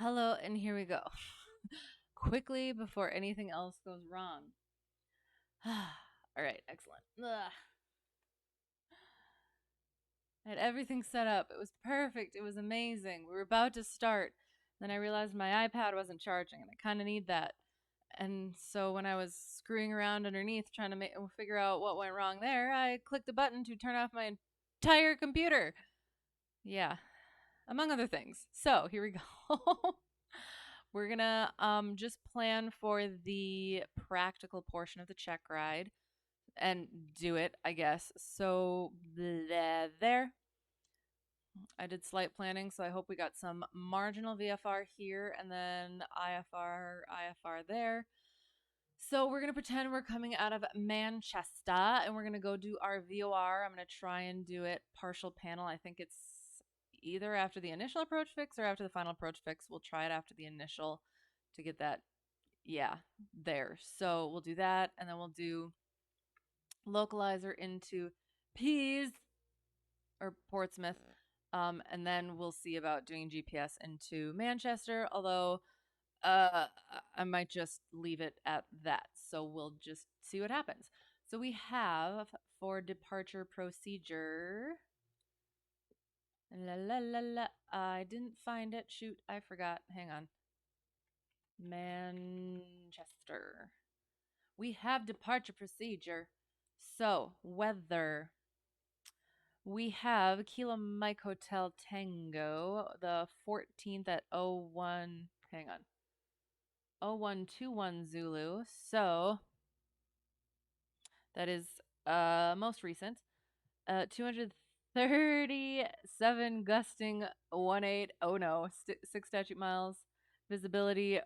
Hello, and here we go. Quickly before anything else goes wrong. All right, excellent. Ugh. I had everything set up. It was perfect. It was amazing. We were about to start. Then I realized my iPad wasn't charging, and I kind of need that. And so when I was screwing around underneath trying to figure out what went wrong there, I clicked the button to turn off my entire computer. Yeah, among other things. So here we go. We're gonna just plan for the practical portion of the check ride and do it, I guess. So there. I did slight planning, so I hope we got some marginal VFR here and then IFR there. So we're gonna pretend we're coming out of Manchester and we're gonna go do our VOR. I'm gonna try and do it partial panel. I think it's either after the initial approach fix or after the final approach fix. We'll try it after the initial to get that, yeah, there. So we'll do that, and then we'll do localizer into Peas or Portsmouth, and then we'll see about doing GPS into Manchester. Although uh, I might just leave it at that. So we'll just see what happens. So we have for departure procedure. La la la la. I didn't find it. Shoot, I forgot. Hang on. Manchester. We have departure procedure. So, weather. We have Kilo Mike Hotel Tango, the 14th at 01, hang on, 0121 Zulu. So, that is most recent. 237 gusting 18. Oh no, 6 statute miles. Visibility.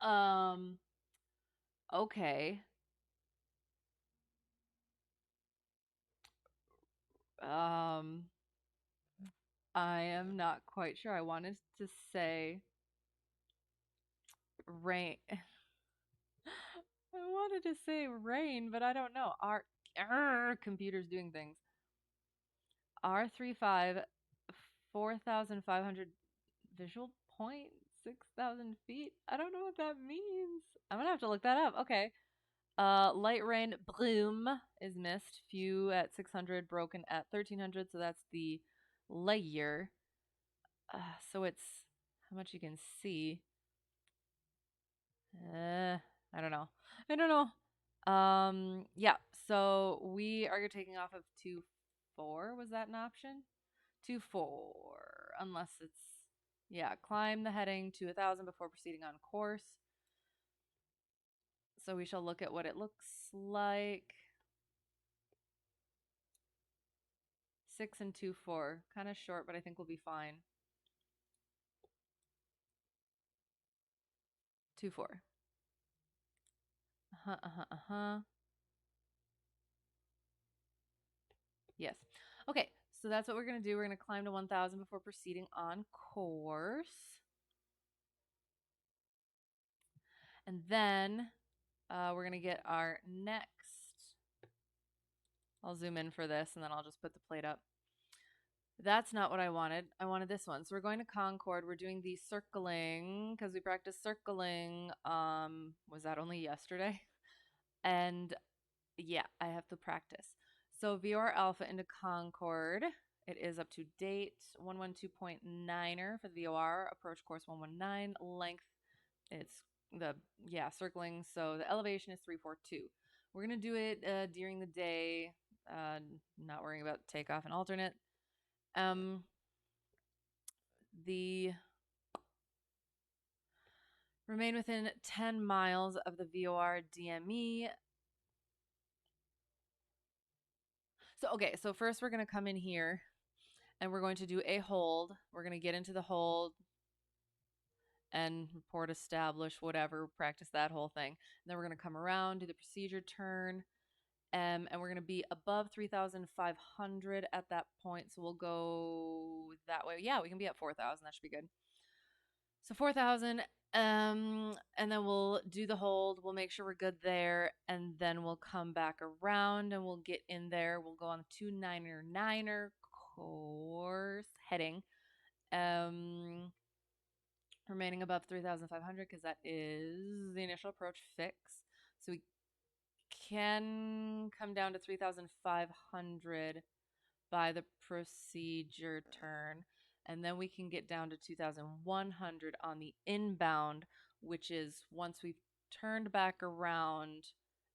Um, okay. Um, I am not quite sure. I wanted to say rain. I wanted to say rain, but I don't know. Our computer's doing things. R35 4,500 visual point 6,000 feet. I don't know what that means. I'm gonna have to look that up. Okay. Light rain bloom is missed. Few at 600, broken at 1300. So that's the light year. So it's how much you can see. I don't know. I don't know. Yeah. So we are taking off of 2-4. Was that an option? 2-4, unless it's yeah. Climb the heading to 1,000 before proceeding on course. So we shall look at what it looks like. 6 and 2-4, kind of short, but I think we'll be fine. 2-4. Yes. Okay, so that's what we're going to do. We're going to climb to 1,000 before proceeding on course. And then we're going to get our next. I'll zoom in for this and then I'll just put the plate up. That's not what I wanted. I wanted this one. So we're going to Concord. We're doing the circling because we practiced circling. Was that only yesterday? And yeah, I have to practice. So VOR Alpha into Concord. It is up to date 112.9er for the VOR. Approach course 119. Length, it's the, yeah, circling. So the elevation is 342. We're going to do it during the day. Not worrying about takeoff and alternate. The remain within 10 miles of the VOR DME. So, okay, so first we're going to come in here and we're going to do a hold. We're going to get into the hold and report establish, whatever, practice that whole thing. And then we're going to come around, do the procedure turn, and we're going to be above 3,500 at that point. So we'll go that way. Yeah, we can be at 4,000. That should be good. So 4,000, and then we'll do the hold. We'll make sure we're good there, and then we'll come back around and we'll get in there. We'll go on the 299er course heading. remaining above 3,500 because that is the initial approach fix. So we can come down to 3,500 by the procedure turn. And then we can get down to 2,100 on the inbound, which is once we've turned back around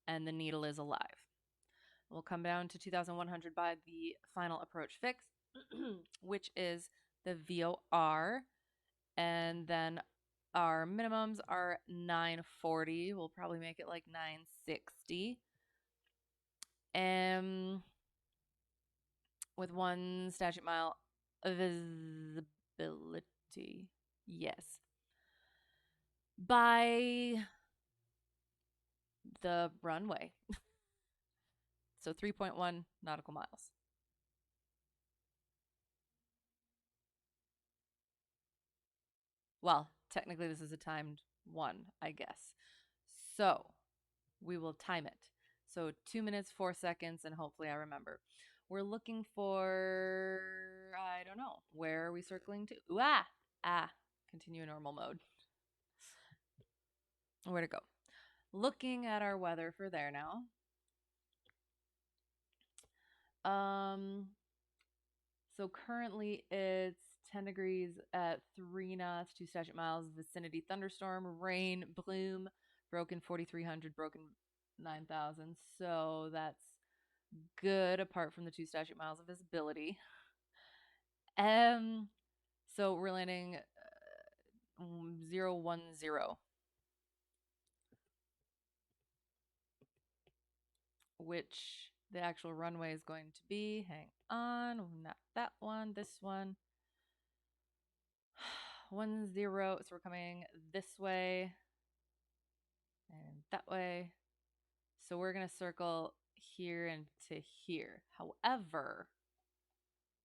and the needle is alive. We'll come down to 2,100 by the final approach fix, which is the VOR. And then our minimums are 940. We'll probably make it like 960. With 1 statute mile visibility. Yes. By the runway. So 3.1 nautical miles. Well, technically this is a timed one, I guess. So we will time it. So 2 minutes, 4 seconds, and hopefully I remember. We're looking for, I don't know, where are we circling to? Ooh, continue normal mode. Where to go? Looking at our weather for there now. So currently it's 10 degrees at 3 knots, 2 statute miles, vicinity thunderstorm, rain, bloom, broken 4,300, broken 9,000. So that's good apart from the 2 statute miles of visibility. So we're landing 010, which the actual runway is going to be. Hang on, not that one, this one. 10, so we're coming this way and that way. So we're gonna circle here and to here. However,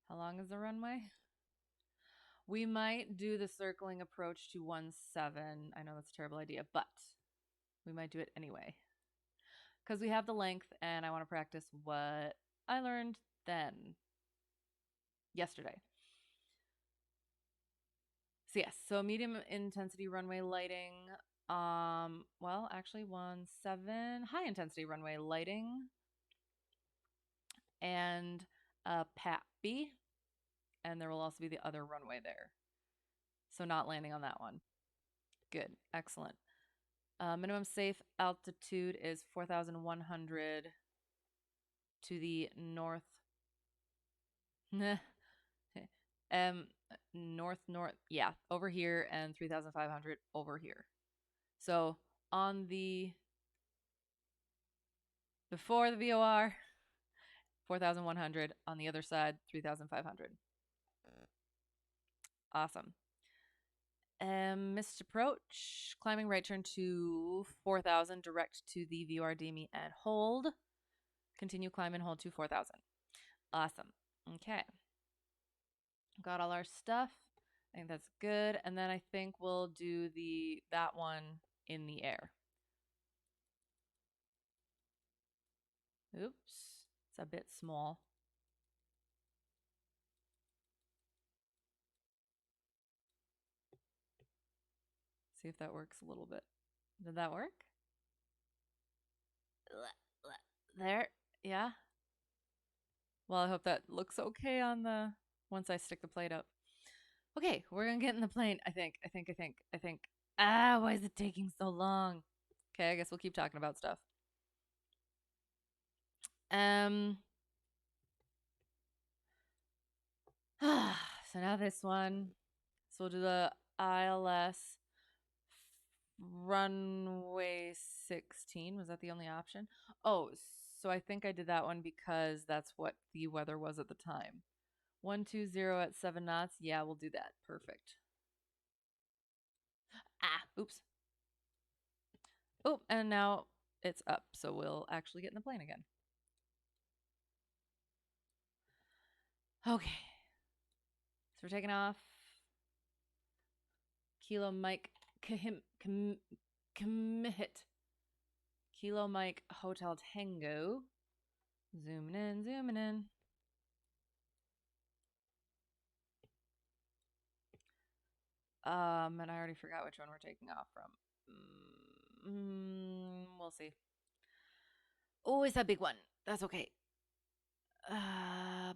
how long is the runway? We might do the circling approach to 17. I know that's a terrible idea, but we might do it anyway. Because we have the length and I want to practice what I learned then. Yesterday. So yes, so medium intensity runway lighting. Well, actually 17 high intensity runway lighting and PAPB, and there will also be the other runway there. So not landing on that one. Good, excellent. Minimum safe altitude is 4,100 to the north. North, yeah, over here, and 3,500 over here. So on the before the VOR, 4,100. On the other side, 3,500. Awesome. Missed approach. Climbing right turn to 4,000. Direct to the VOR DME and hold. Continue climb and hold to 4,000. Awesome. Okay. Got all our stuff. I think that's good. And then I think we'll do that one in the air. Oops. It's a bit small. See if that works a little bit. Did that work? There. Yeah. Well, I hope that looks okay on the once I stick the plate up. Okay, we're gonna get in the plane. I think. Why is it taking so long? Okay, I guess we'll keep talking about stuff. So now this one. So we'll do the ILS runway 16. Was that the only option? Oh, so I think I did that one because that's what the weather was at the time. 120 at 7 knots. Yeah, we'll do that. Perfect. Oops. Oh, and now it's up, so we'll actually get in the plane again. Okay. So we're taking off. Kilo Mike commit. Kilo Mike Hotel Tango. Zooming in. And I already forgot which one we're taking off from. We'll see. Oh, it's that big one. That's okay. Uh,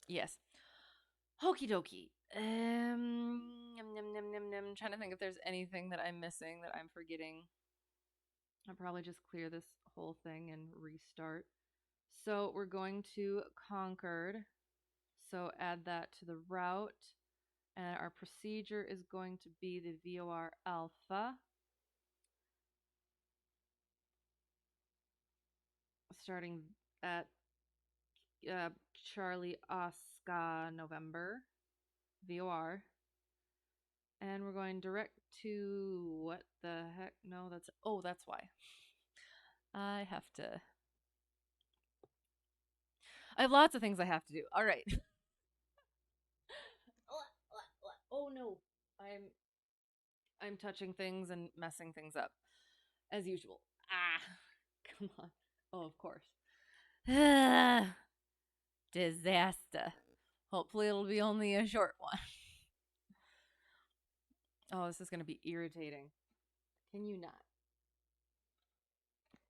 yes. Okie dokie. Trying to think if there's anything that I'm missing that I'm forgetting. I'll probably just clear this whole thing and restart. So we're going to Concord. So add that to the route. And our procedure is going to be the VOR alpha. Starting at Charlie Oscar November VOR. And we're going direct to what the heck? No, that's why. I have to. I have lots of things I have to do. All right. Oh no. I'm touching things and messing things up as usual. Ah. Come on. Oh, of course. Disaster. Hopefully it'll be only a short one. Oh, this is going to be irritating. Can you not?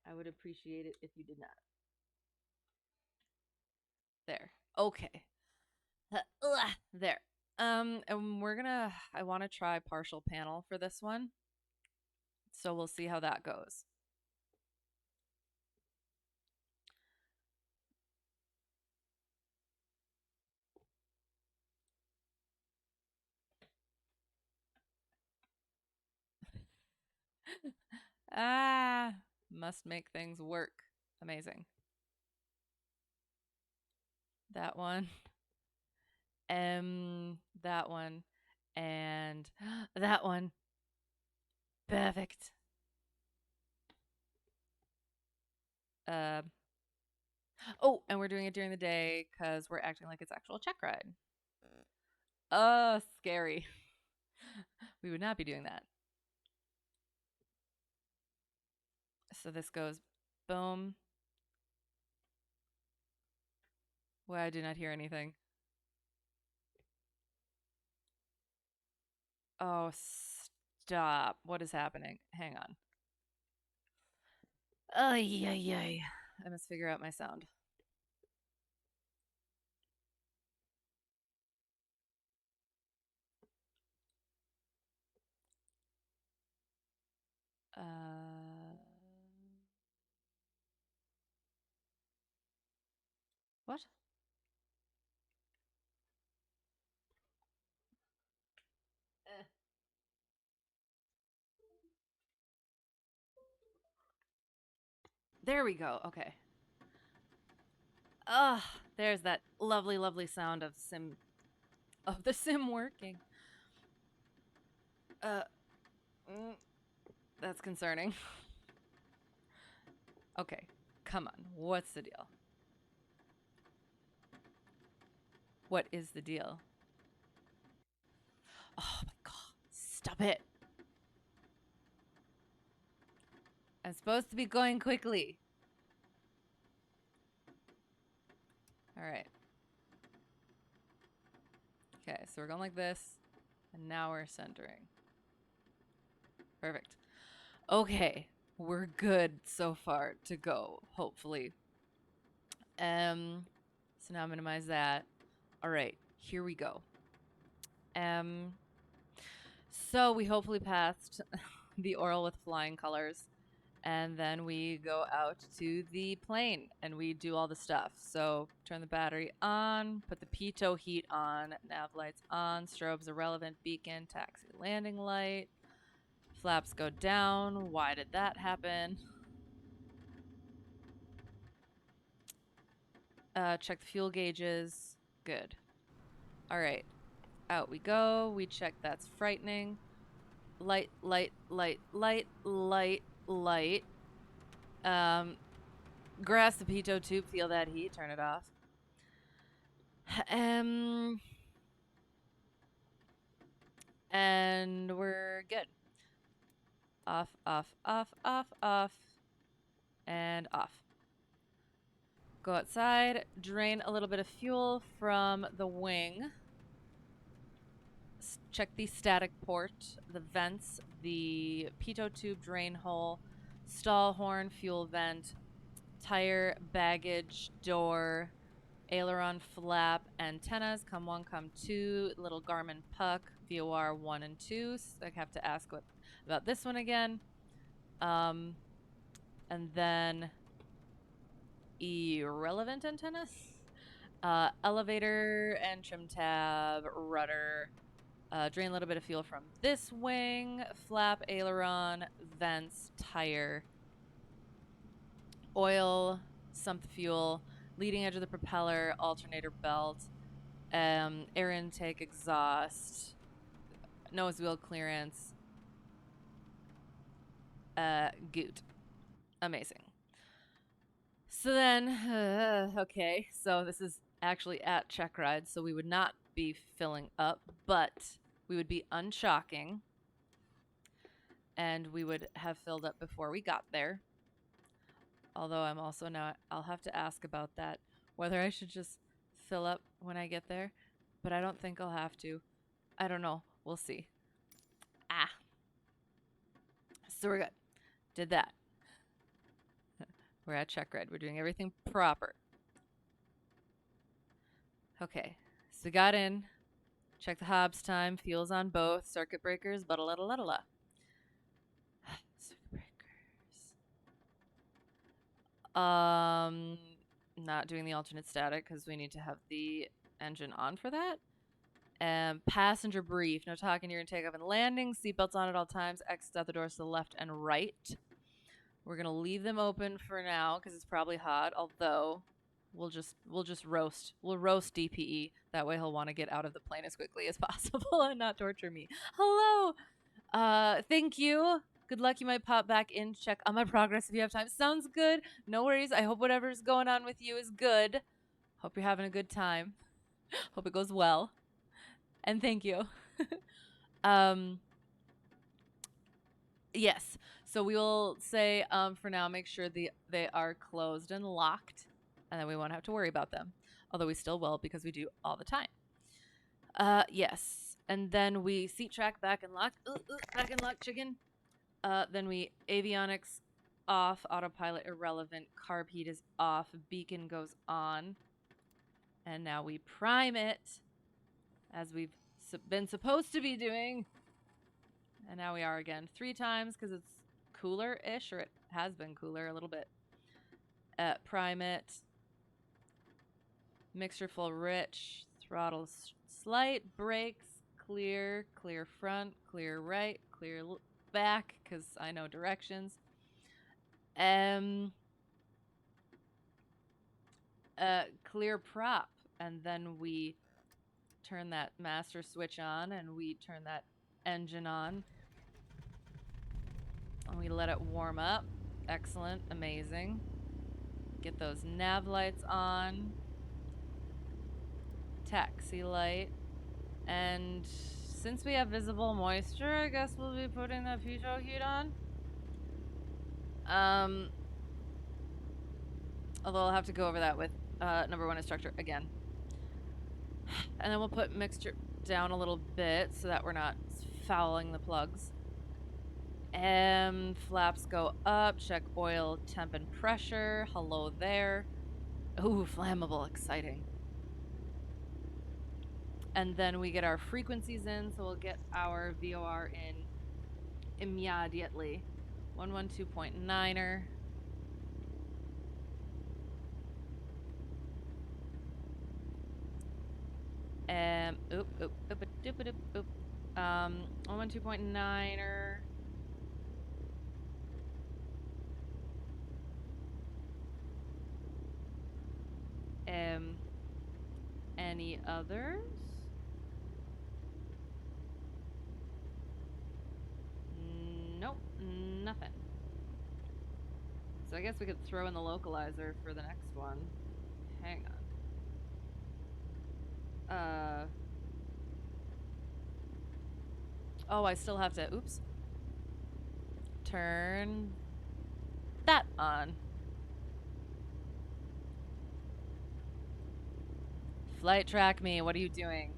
I would appreciate it if you did not. There. Okay. There. And I want to try partial panel for this one. So we'll see how that goes. Must make things work. Amazing. That one. That one. And that one. Perfect. Oh, and we're doing it during the day because we're acting like it's actual Checkride. Scary. We would not be doing that. So this goes boom. Well, I do not hear anything. Oh, stop. What is happening? Hang on. Ay. I must figure out my sound. What? There we go. Okay. There's that lovely, lovely sound of the sim working. That's concerning. Okay, come on. What's the deal? What is the deal? Oh my god. Stop it. I'm supposed to be going quickly. All right. Okay, so we're going like this, and now we're centering. Perfect. Okay, we're good so far to go, hopefully. So now minimize that. All right, here we go. So we hopefully passed the oral with flying colors, and then we go out to the plane and we do all the stuff. So turn the battery on, put the pitot heat on, nav lights on, strobes irrelevant, beacon, taxi landing light, flaps go down. Why did that happen? Check the fuel gauges. Good. All right. Out we go. We check that's frightening. Light. Grasp the pitot tube. Feel that heat. Turn it off. And we're good. Off, and off. Go outside, drain a little bit of fuel from the wing. check the static port, the vents, the pitot tube drain hole, stall horn, fuel vent, tire, baggage, door, aileron flap, antennas, come one, come two, little Garmin puck, VOR 1 and 2. So I have to ask about this one again. And then irrelevant antennas. Elevator and trim tab, rudder. Drain a little bit of fuel from this wing, flap, aileron, vents, tire, oil, sump fuel, leading edge of the propeller, alternator belt, air intake, exhaust, nose wheel clearance, goot. Amazing. So then, okay, so this is actually at Checkride, so we would not be filling up, but we would be unchocking, and we would have filled up before we got there. Although I'm also now, I'll have to ask about that, whether I should just fill up when I get there, but I don't think I'll have to. I don't know. We'll see. So we're good. Did that. We're at Checkride. We're doing everything proper. Okay. So we got in. Check the Hobbs time. Fuel's on both. Circuit breakers. Ba-da-la-da-la-da-la. Circuit breakers. Not doing the alternate static because we need to have the engine on for that. Passenger brief. No talking during takeoff and landing. Seatbelts on at all times. Exit out the doors to the left and right. We're gonna leave them open for now because it's probably hot. Although we'll just roast. We'll roast DPE. That way he'll want to get out of the plane as quickly as possible and not torture me. Hello. Thank you. Good luck. You might pop back in to check on my progress if you have time. Sounds good. No worries. I hope whatever's going on with you is good. Hope you're having a good time. Hope it goes well. And thank you. Yes. So we will say for now, make sure they are closed and locked, and then we won't have to worry about them. Although we still will because we do all the time. Yes. And then we seat track back and lock. Back and lock, chicken. Then we avionics off, autopilot irrelevant, carb heat is off, beacon goes on. And now we prime it as we've been supposed to be doing. And now we are again 3 times because it's cooler-ish, or it has been cooler a little bit. Prime it. Mixture full rich. Throttle slight. Brakes. Clear. Clear front. Clear right. Clear back because I know directions. Clear prop. And then we turn that master switch on and we turn that engine on. And we let it warm up. Excellent. Amazing. Get those nav lights on. Taxi light. And since we have visible moisture, I guess we'll be putting that pitot heat on. Although I'll have to go over that with number 1 instructor again. And then we'll put mixture down a little bit so that we're not fouling the plugs. Flaps go up. Check oil, temp, and pressure. Hello there. Ooh, flammable. Exciting. And then we get our frequencies in, so we'll get our VOR in immediately. 112.9er. Oop. 112.9er. Any others? Nope, nothing. So I guess we could throw in the localizer for the next one. Hang on. Oh, I still have to, oops. Turn that on. Flight track me, what are you doing?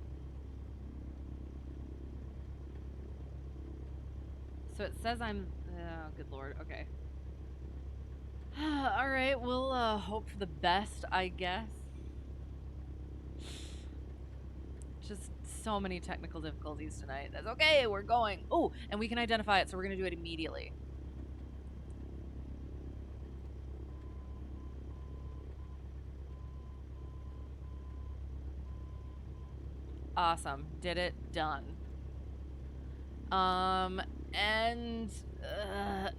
So it says I'm... Oh, good lord. Okay. Alright, we'll hope for the best, I guess. Just so many technical difficulties tonight. That's okay, we're going. Oh, and we can identify it, so we're going to do it immediately. Awesome. Did it. Done. And...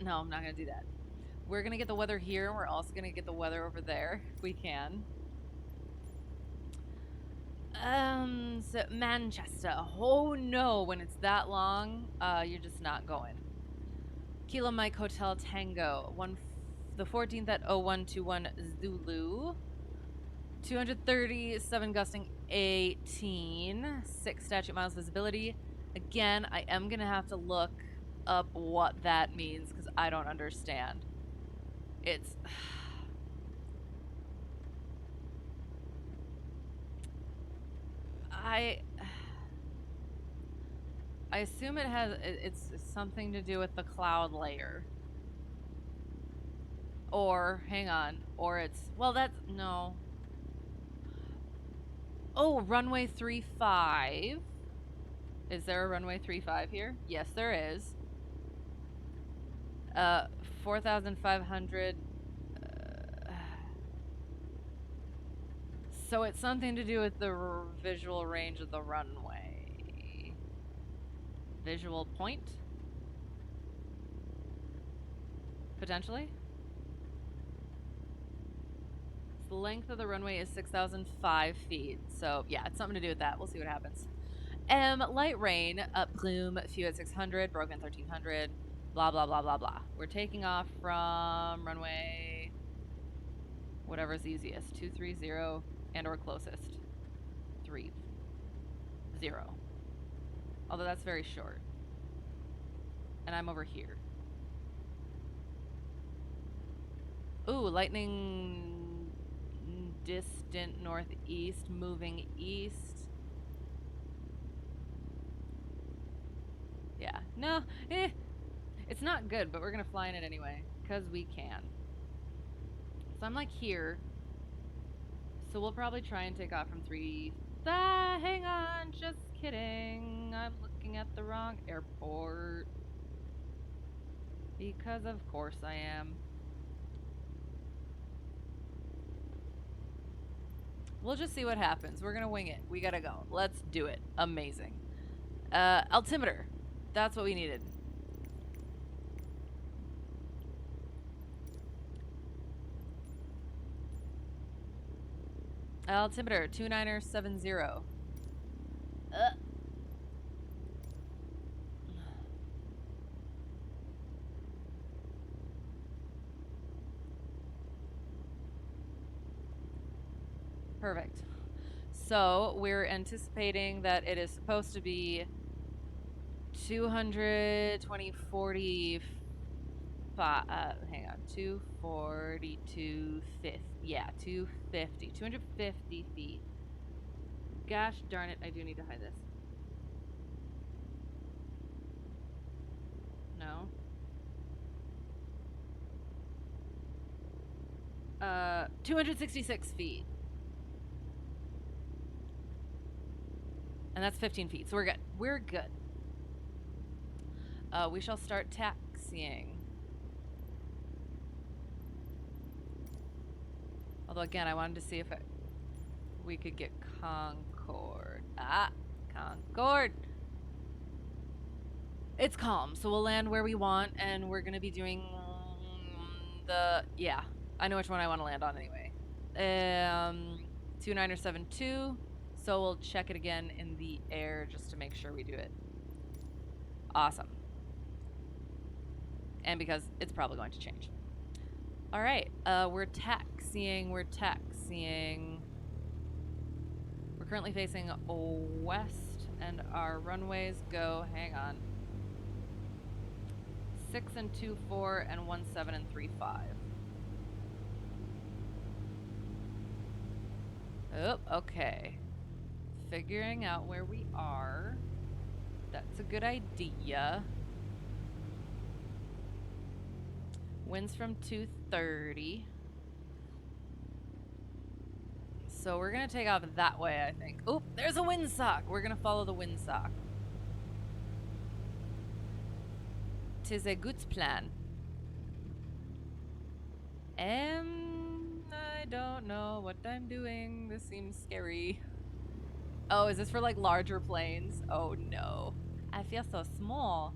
no, I'm not going to do that. We're going to get the weather here, and we're also going to get the weather over there, if we can. So Manchester. Oh no, when it's that long, you're just not going. Kilo Mike Hotel Tango. The 14th at 0121 Zulu. 237 gusting 18. 6 statute miles visibility. Again, I am gonna have to look up what that means because I don't understand. It's... I assume it's something to do with the cloud layer. Or, hang on, or it's, well, that's, no. Oh, runway 35. Is there a runway 35 here? Yes, there is. 4,500. So it's something to do with the visual range of the runway. Visual point? Potentially? The length of the runway is 6,005 feet. So, yeah, it's something to do with that. We'll see what happens. Light rain, up plume, few at 600, broken 1,300, blah, blah, blah, blah, blah. We're taking off from runway, whatever's easiest, 230 and or closest, 30. Although that's very short. And I'm over here. Ooh, lightning distant northeast, moving east. Yeah, no, it's not good, but we're gonna fly in it anyway, because we can. So I'm like here, so we'll probably try and take off from 3. Hang on, just kidding. I'm looking at the wrong airport. Because of course I am. We'll just see what happens. We're gonna wing it. We gotta go. Let's do it. Amazing. Altimeter. That's what we needed. Altimeter 2970. Perfect. So we're anticipating that it is supposed to be 220, 40, hang on, 240, 250, yeah, 250, 250 feet. Gosh darn it, I do need to hide this. No. 266 feet. And that's 15 feet, so we're good. We're good. We shall start taxiing. Although, again, I wanted to see if we could get Concord. Concord! It's calm, so we'll land where we want, and we're gonna be doing yeah, I know which one I want to land on anyway. 2972, so we'll check it again in the air just to make sure we do it. Awesome. And because it's probably going to change. All right, we're taxiing. We're currently facing west, and our runways go, hang on, 6 and 24 and 17 and 35. Oh, okay. Figuring out where we are. That's a good idea. Winds from 230. So we're gonna take off that way, I think. Oh, there's a windsock. We're gonna follow the windsock. 'Tis a good plan. I don't know what I'm doing. This seems scary. Oh, is this for like larger planes? Oh no. I feel so small.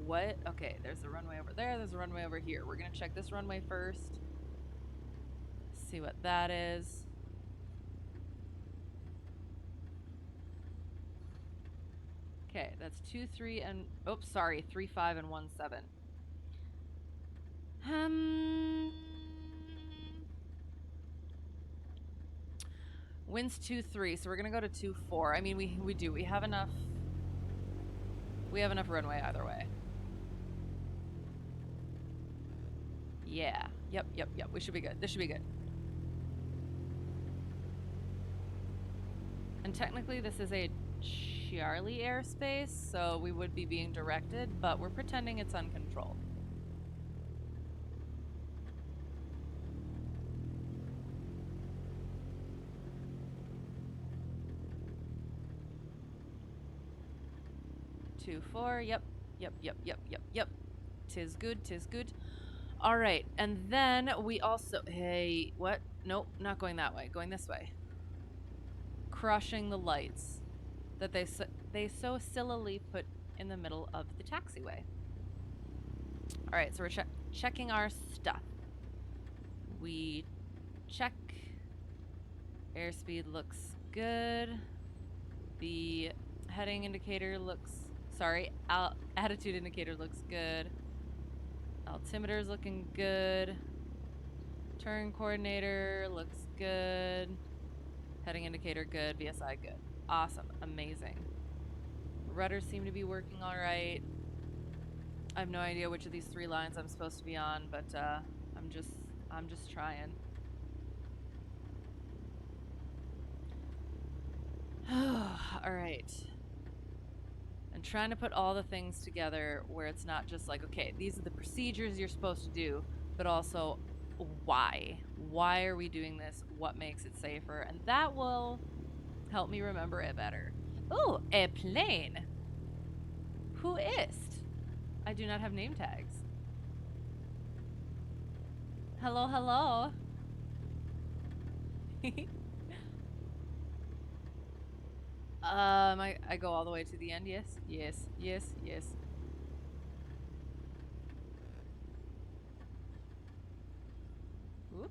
What? Okay, there's a runway over there. There's a runway over here. We're gonna check this runway first. See what that is. Okay, that's 2, 3, and oops, sorry, 3, 5, and 1, 7. Winds 2, 3, so we're gonna go to 2, 4. I mean, we have enough. We have enough runway either way. Yeah. Yep. We should be good. This should be good. And technically, this is a Charlie airspace, so we would be being directed, but we're pretending it's uncontrolled. Two, 4. Yep. Tis good. All right, and then we also, hey, what? Nope, not going that way. Going this way. Crushing the lights that they so sillily put in the middle of the taxiway. All right, so we're checking our stuff. We check. Airspeed looks good. The heading indicator looks, sorry, attitude indicator looks good. Altimeter's looking good. Turn coordinator looks good. Heading indicator good. VSI good. Awesome. Amazing. Rudders seem to be working all right. I have no idea which of these 3 lines I'm supposed to be on, but I'm just trying. All right. And trying to put all the things together where it's not just like, okay, these are the procedures you're supposed to do, but also why? Why are we doing this? What makes it safer? And that will help me remember it better. Oh, a plane. Who is? I do not have name tags. Hello. I go all the way to the end, yes. Whoop.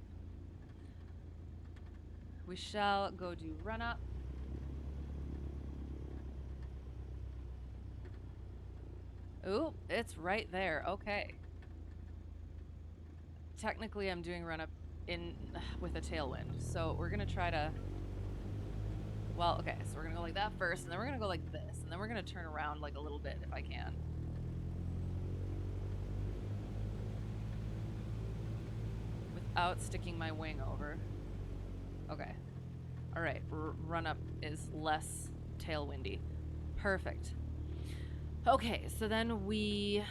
We shall go do run up. Ooh, it's right there. Okay. Technically, I'm doing run up in with a tailwind, so we're gonna try to. Well, okay, so we're gonna go like that first, and then we're gonna go like this, and then we're gonna turn around like a little bit if I can. Without sticking my wing over. Okay. Alright, run up is less tailwindy. Perfect. Okay, so then we...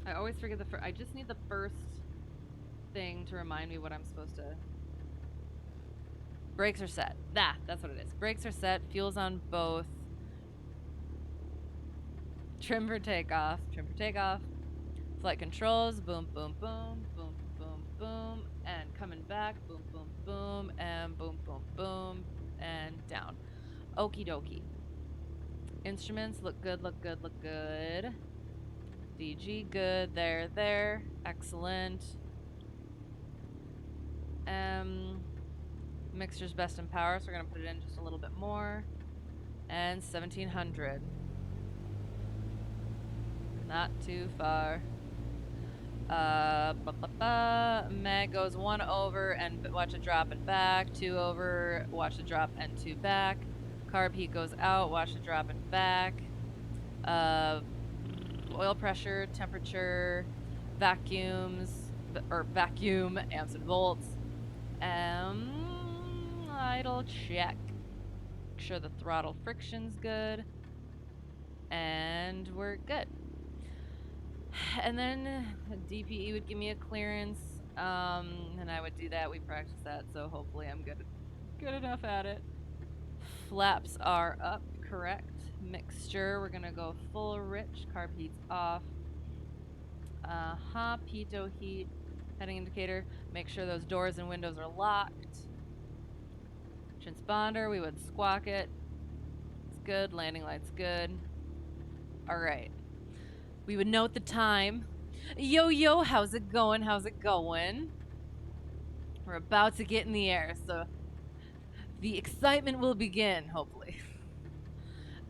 I always forget the I just need the first thing to remind me what I'm supposed to... Brakes are set. That's what it is. Brakes are set. Fuel's on both. Trim for takeoff. Flight controls. Boom. And coming back. Boom. And boom. And down. Okie dokie. Instruments look good. DG good. There. Excellent. Mixture's best in power, so we're gonna put it in just a little bit more. And 1700. Not too far. Mag goes 1 over and watch it drop and back. 2 over, watch it drop and 2 back. Carb heat goes out, watch it drop and back. Oil pressure, temperature, vacuums, or vacuum, amps and volts. Idle check. Make sure the throttle friction's good. And we're good. And then DPE would give me a clearance, and I would do that. We practiced that, so hopefully I'm good enough at it. Flaps are up, correct. Mixture, we're gonna go full rich. Carb heat's off. Pitot heat. Heading indicator. Make sure those doors and windows are locked. Transponder, we would squawk it. It's good. Landing light's good. Alright. We would note the time. Yo, how's it going? How's it going? We're about to get in the air, so the excitement will begin, hopefully.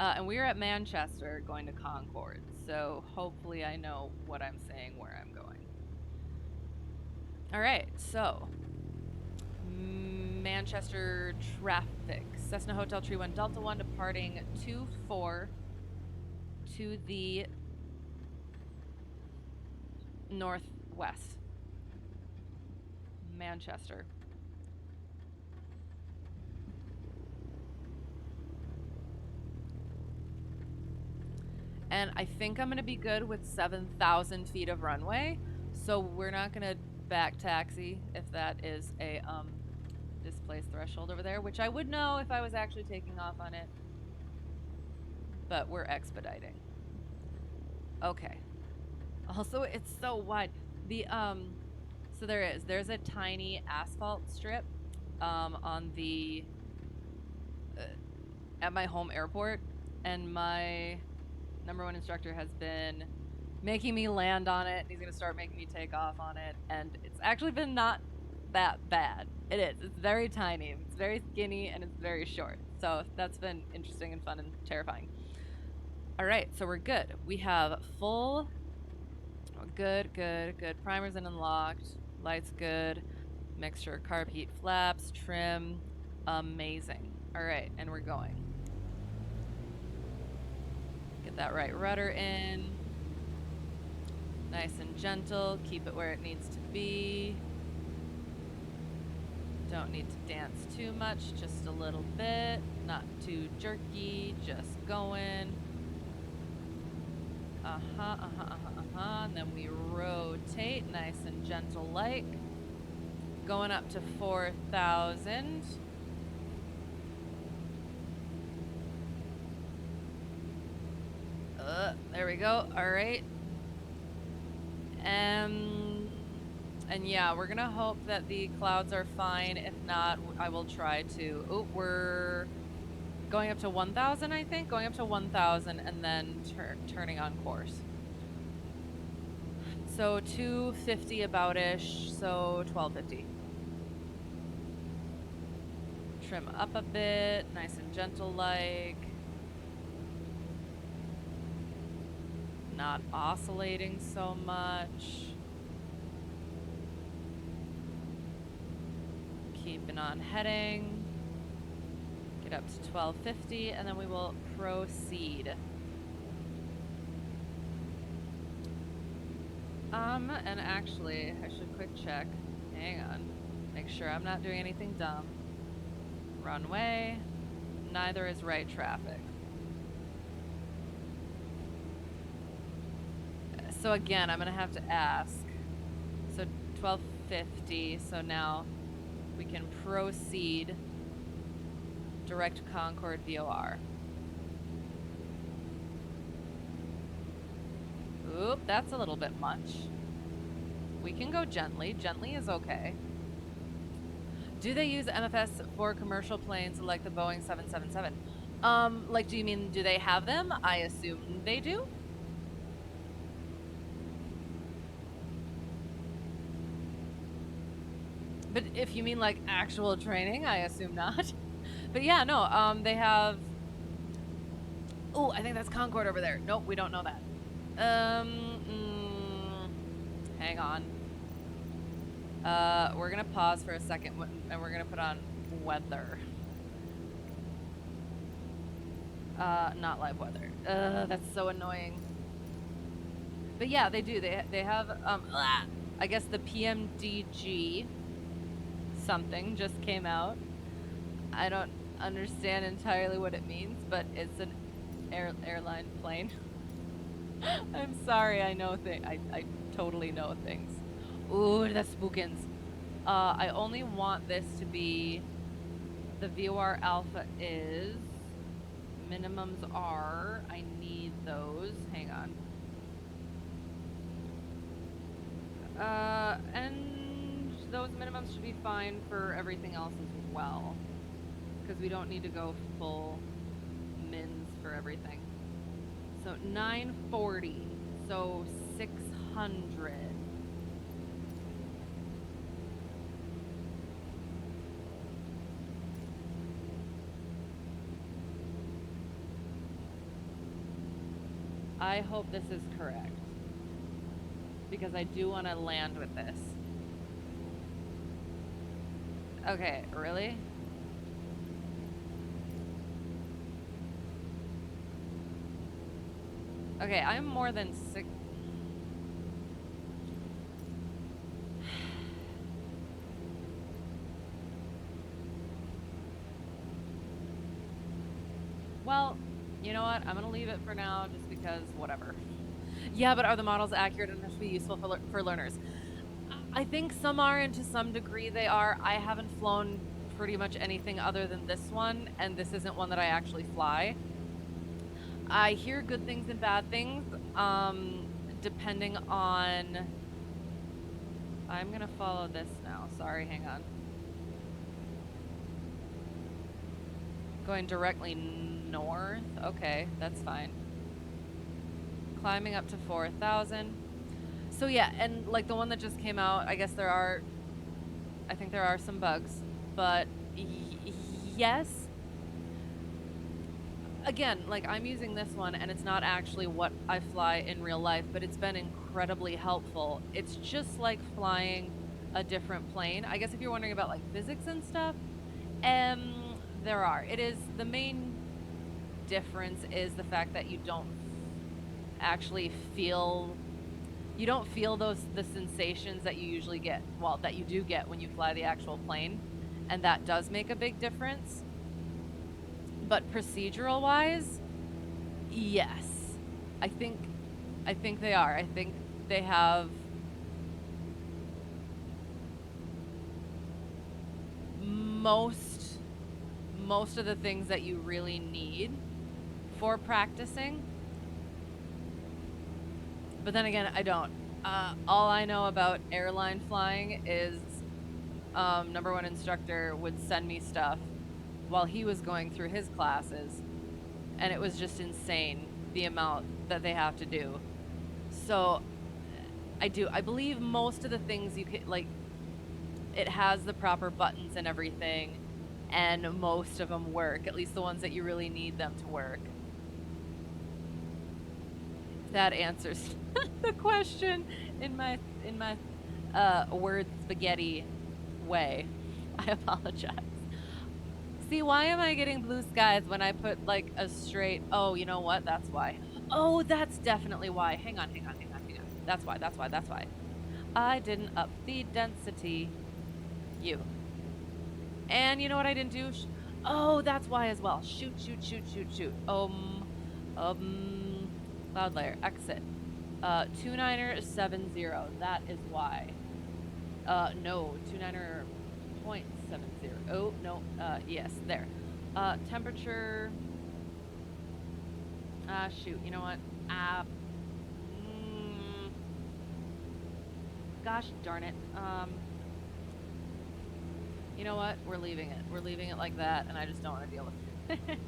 And we are at Manchester going to Concord, so hopefully I know what I'm saying, where I'm going. Alright, so Manchester traffic. Cessna Hotel Tree 1 Delta 1 departing 2-4 to the northwest. Manchester. And I think I'm going to be good with 7,000 feet of runway. So we're not going to back taxi if that is a displaced threshold over there, which I would know if I was actually taking off on it. But we're expediting. Okay. Also, it's so wide. The so there's a tiny asphalt strip on the at my home airport, and my #1 instructor has been making me land on it. He's gonna start making me take off on it, and it's actually been not that bad. It is. It's very tiny. It's very skinny, and it's very short. So that's been interesting and fun and terrifying. All right, so we're good. We have full. Good. Primers in and locked. Lights good. Mixture, carb heat, flaps, trim. Amazing. All right, and we're going. Get that right rudder in. Nice and gentle. Keep it where it needs to be. Don't need to dance too much, just a little bit. Not too jerky, just going. And then we rotate, nice and gentle like. Going up to 4,000. There we go. All right. And yeah, we're gonna hope that the clouds are fine. If not, I will try to. Oh, we're going up to 1,000, I think. Going up to 1,000 and then turning on course. So 250 about-ish, so 1250. Trim up a bit, nice and gentle like. Not oscillating so much. Keeping on heading. Get up to 1250 and then we will proceed. And actually, I should quick check. Hang on. Make sure I'm not doing anything dumb. Runway. Neither is right traffic. So again, I'm going to have to ask. So 1250, so now we can proceed direct Concord VOR. Oop, that's a little bit much. We can go gently. Gently is okay. Do they use MFS for commercial planes like the Boeing 777? Like, do you mean, do they have them? I assume they do. But if you mean like actual training, I assume not. But yeah, no, they have. Oh, I think that's Concord over there. Nope, we don't know that. Hang on. We're gonna pause for a second and we're gonna put on weather. Not live weather. That's so annoying. But yeah, they do. They have I guess the PMDG something just came out. I don't understand entirely what it means, but it's an airline plane. I'm sorry, I know I totally know things. Ooh, the spookins. I only want this to be the VOR alpha is minimums are. I need those. Hang on. And those minimums should be fine for everything else as well. Because we don't need to go full mins for everything. So 940. So 600. I hope this is correct. Because I do want to land with this. Okay, really? Okay, I'm more than 6. Well, you know what? I'm gonna leave it for now just because whatever. Yeah, but are the models accurate enough to be useful for learners? I think some are, and to some degree they are. I haven't flown pretty much anything other than this one, and this isn't one that I actually fly. I hear good things and bad things, depending on... I'm gonna follow this now. Sorry, hang on. Going directly north? Okay, that's fine. Climbing up to 4,000. So yeah, and like the one that just came out, I guess I think there are some bugs, but yes. Again, like I'm using this one and it's not actually what I fly in real life, but it's been incredibly helpful. It's just like flying a different plane. I guess if you're wondering about like physics and stuff, there are. It is the main difference is the fact that you don't actually feel the sensations that you usually get, well, that you do get when you fly the actual plane, and that does make a big difference. But procedural wise, yes. I think they are. I think they have most of the things that you really need for practicing. But then again, I don't. All I know about airline flying is number one instructor would send me stuff while he was going through his classes, and it was just insane the amount that they have to do. So I believe most of the things you can, like, it has the proper buttons and everything, and most of them work, at least the ones that you really need them to work. That answers the question in my word spaghetti way. I apologize. See, why am I getting blue skies when I put like a straight... Oh, you know what? That's why. Oh, that's definitely why. Hang on. That's why. I didn't up the density. You. And you know what I didn't do? Oh, that's why as well. Shoot. Cloud layer, exit. 2970, that is why. No, 29.70. Oh, no, yes, there. Temperature. Shoot, you know what? Gosh darn it. You know what? We're leaving it. We're leaving it like that, and I just don't want to deal with it.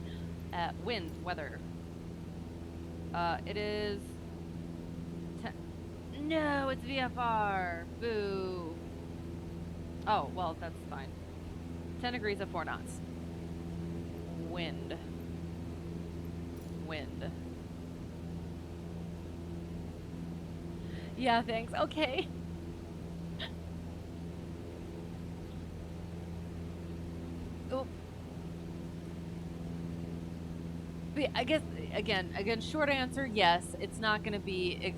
Wind, weather. It is... No, it's VFR. Boo. Oh, well, that's fine. 10 degrees at 4 knots. Wind. Yeah, thanks. Okay. Oop. I guess again, short answer, yes. It's not going to be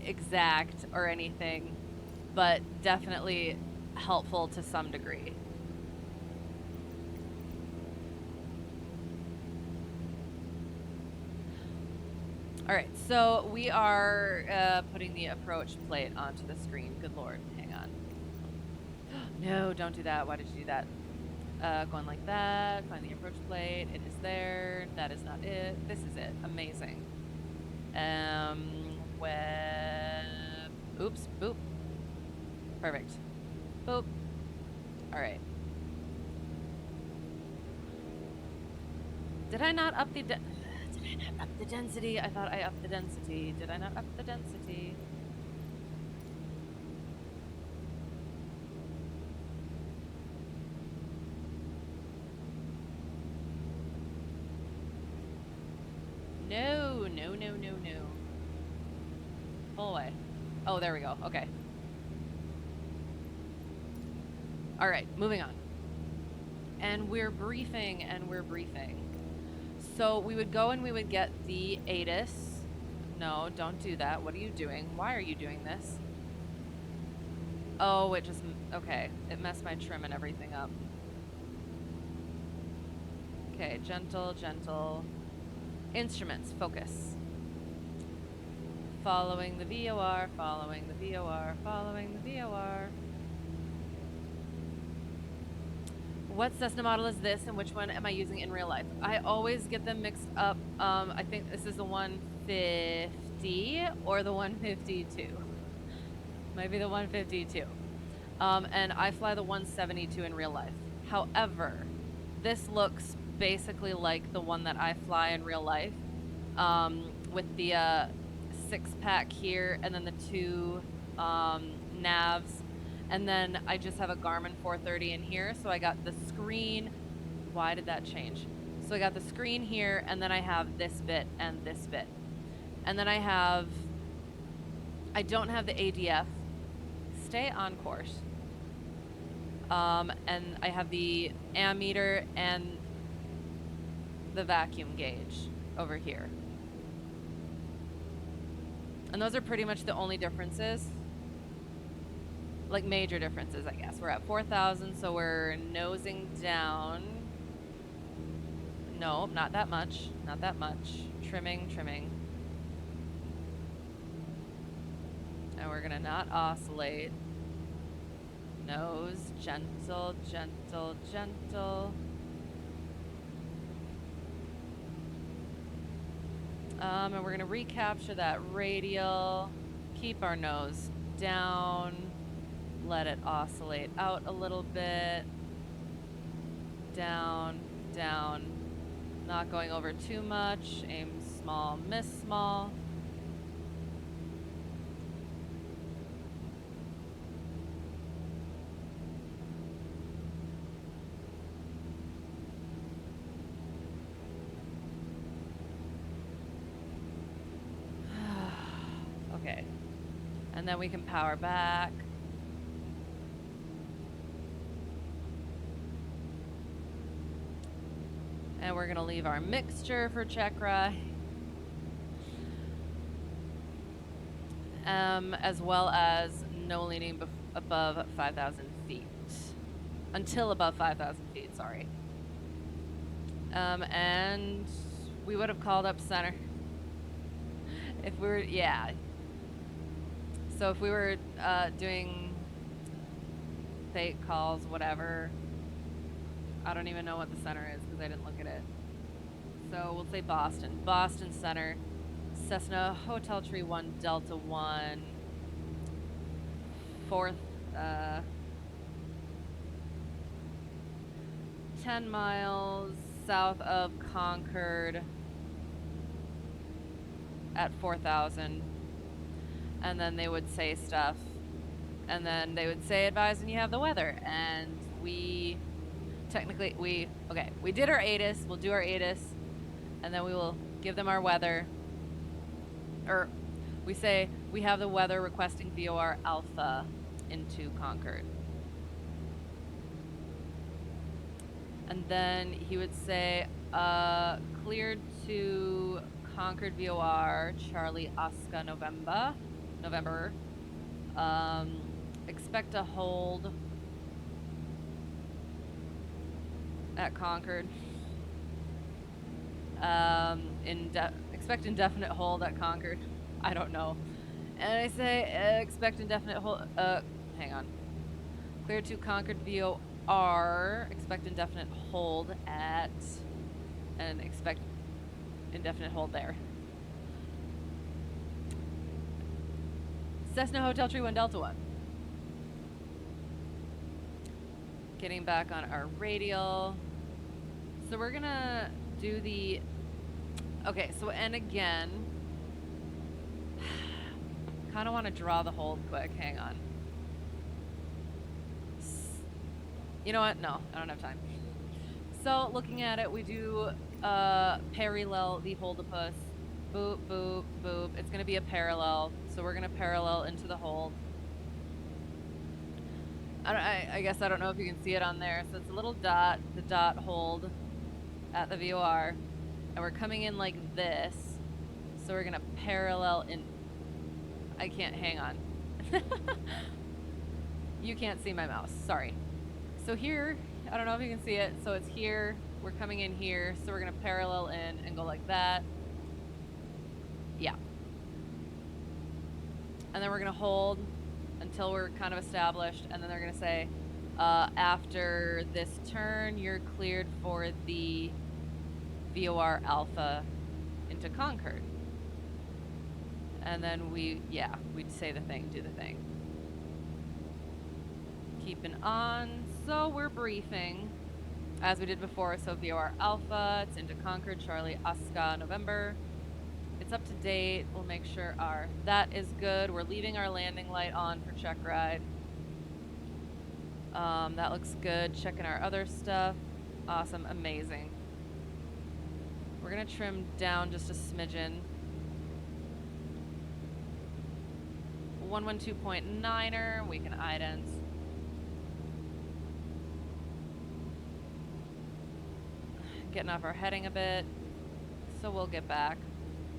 exact or anything, but definitely helpful to some degree. All right, so we are putting the approach plate onto the screen. Good Lord, hang on. No, don't do that. Why did you do that? Going like that, find the approach plate. It is there. That is not it. This is it. Amazing. Web. Oops, boop. Perfect. Boop. All right. Did I not up the density? I thought I upped the density. Did I not up the density? No, no, no, no, no. Pull away. Oh, there we go. Okay. All right, moving on. And we're briefing, and we're briefing. So we would go and we would get the ATIS. No, don't do that. What are you doing? Why are you doing this? Oh, it just... Okay, it messed my trim and everything up. Okay, gentle, gentle. Instruments, focus. Following the VOR, following the VOR, following the VOR. What Cessna model is this, and which one am I using in real life? I always get them mixed up. I think this is the 150 or the 152. Might be the 152. And I fly the 172 in real life. However, this looks basically like the one that I fly in real life, with the 6-pack here, and then the 2 navs. And then I just have a Garmin 430 in here. So I got the screen. Why did that change? So I got the screen here, and then I have this bit and this bit. And then I don't have the ADF. Stay on course. And I have the ammeter and the vacuum gauge over here. And those are pretty much the only differences. Like major differences, I guess. We're at 4,000, so we're nosing down. No, not that much. Not that much. Trimming, trimming. And we're gonna not oscillate. Nose, gentle, gentle, gentle. And we're gonna recapture that radial. Keep our nose down. Let it oscillate out a little bit. Down, down. Not going over too much. Aim small, miss small. Okay. And then we can power back. And we're gonna leave our mixture for Checkride. As well as no leaning above 5,000 feet. Until above 5,000 feet, sorry. And we would have called up center. If we were, yeah. So if we were doing fake calls, whatever, I don't even know what the center is because I didn't look at it. So we'll say Boston. Boston Center. Cessna Hotel Tree 1 Delta 1. 4th, 10 miles south of Concord at 4,000. And then they would say stuff. And then they would say, advise when you have the weather. And we did our ATIS. We'll do our ATIS. And then we will give them our weather. Or we say, we have the weather requesting VOR Alpha into Concord. And then he would say, cleared to Concord VOR, Charlie Oscar November. Expect a hold at Concord. Expect indefinite hold at Concord. I don't know. And I say, expect indefinite hold, hang on. Clear to Concord VOR, expect indefinite hold at, and expect indefinite hold there. Cessna Hotel Tree 1 Delta 1. Getting back on our radial. So we're gonna do the, okay, so, and again, kind of want to draw the hold quick, hang on. You know what, no, I don't have time. So, looking at it, we do parallel the hold-a-puss. Boop, boop, boop. It's going to be a parallel, so we're going to parallel into the hold. I guess I don't know if you can see it on there. So it's a little dot, the dot hold at the VOR. And we're coming in like this. So we're going to parallel in. I can't, hang on. You can't see my mouse, sorry. So here, I don't know if you can see it. So it's here, we're coming in here. So we're going to parallel in and go like that. Yeah. And then we're going to hold until we're kind of established, and then they're going to say, after this turn, you're cleared for the VOR Alpha into Concord. And then we'd say the thing, do the thing. Keeping on, so we're briefing, as we did before, so VOR Alpha, it's into Concord, Charlie Oscar November. It's up to date. We'll make sure that is good. We're leaving our landing light on for Checkride. That looks good. Checking our other stuff. Awesome, amazing. We're gonna trim down just a smidgen. 112.9er, we can idents. Getting off our heading a bit, so we'll get back.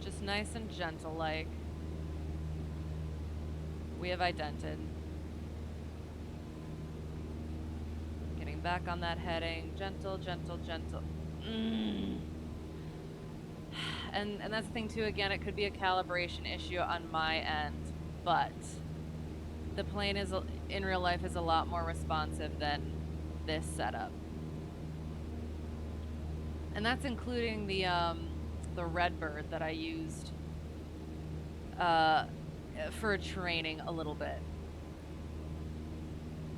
Just nice and gentle like. We have idented. Getting back on that heading. Gentle, gentle, gentle. And that's the thing too, again, it could be a calibration issue on my end, but the plane is, in real life, is a lot more responsive than this setup. And that's including the Redbird that I used for training a little bit.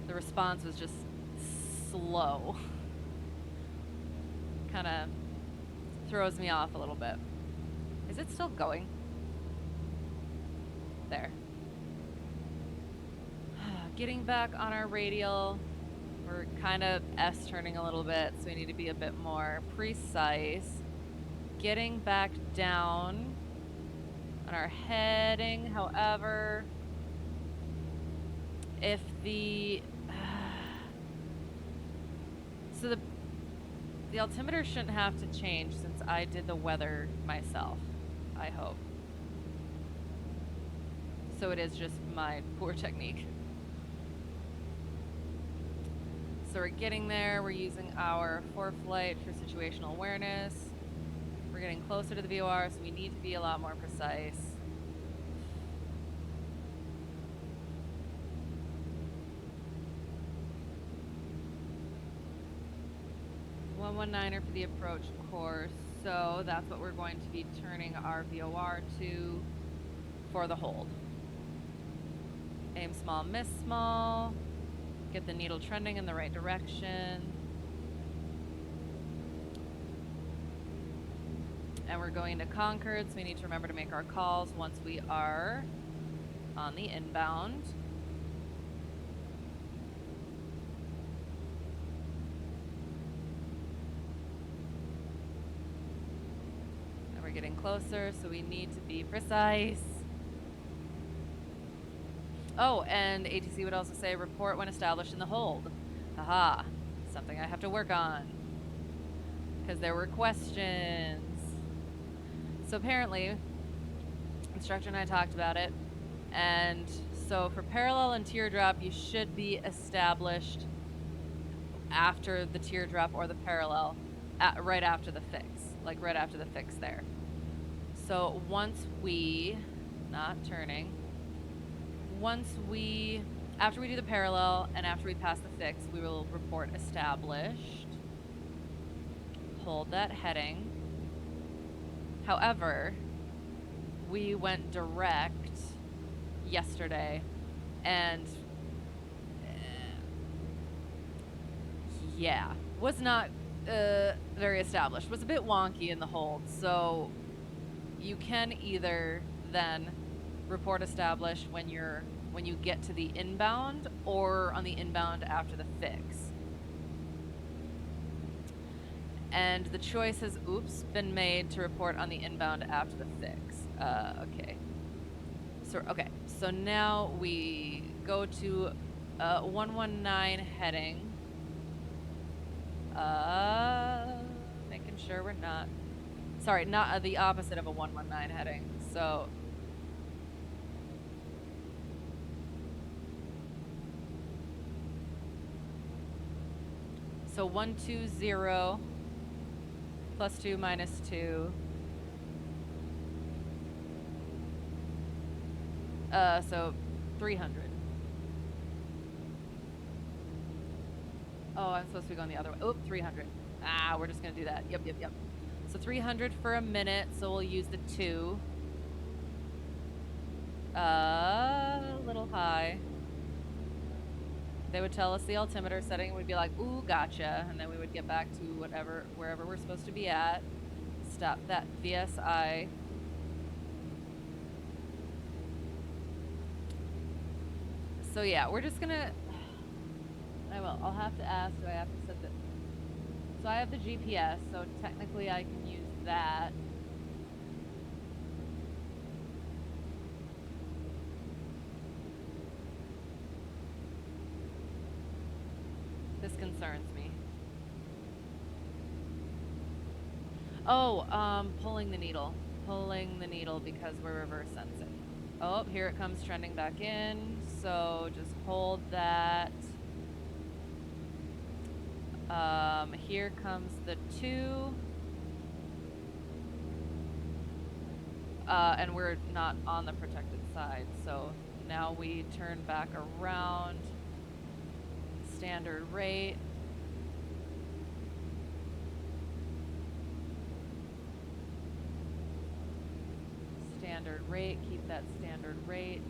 The response was just slow. Kind of throws me off a little bit. Is it still going? There. Getting back on our radial. We're kind of S-turning a little bit, so we need to be a bit more precise. Getting back down on our heading, however, if the so the altimeter shouldn't have to change since I did the weather myself, I hope. So it is just my poor technique. So we're getting there. We're using our ForeFlight for situational awareness. We're getting closer to the VOR, so we need to be a lot more precise. 119er for the approach course, so that's what we're going to be turning our VOR to for the hold. Aim small, miss small. Get the needle trending in the right direction. And we're going to Concord, so we need to remember to make our calls once we are on the inbound. And we're getting closer, so we need to be precise. Oh, and ATC would also say report when established in the hold. Haha, something I have to work on. because there were questions. So apparently, instructor and I talked about it, and so for parallel and teardrop, you should be established after the teardrop or the parallel, right after the fix, like right after the fix there. So once we, not turning, after we do the parallel and after we pass the fix, we will report established. Hold that heading. However, we went direct yesterday and yeah, was not very established. Was a bit wonky in the hold. So you can either then report established when you get to the inbound or on the inbound after the fix. And the choice has, been made to report on the inbound after the fix. Okay. So now we go to 119 heading. Making sure we're not... Sorry, not the opposite of a 119 heading. So... So 120 plus 2 minus 2. So 300. Oh, I'm supposed to be going the other way. Oh, 300. We're just gonna do that. Yep. So 300 for a minute, so we'll use the 2. A little high. They would tell us the altimeter setting, we'd be like, ooh, gotcha, and then we would get back to wherever we're supposed to be at. Stop that VSI. So yeah, we're just gonna... I'll have to ask, do I have to set the... So I have the GPS, so technically I can use that. This concerns me. Oh, pulling the needle. Pulling the needle because we're reverse sensing. Oh, here it comes trending back in. So just hold that. Here comes the 2. And we're not on the protected side. So now we turn back around. Standard rate. Standard rate, keep that standard rate.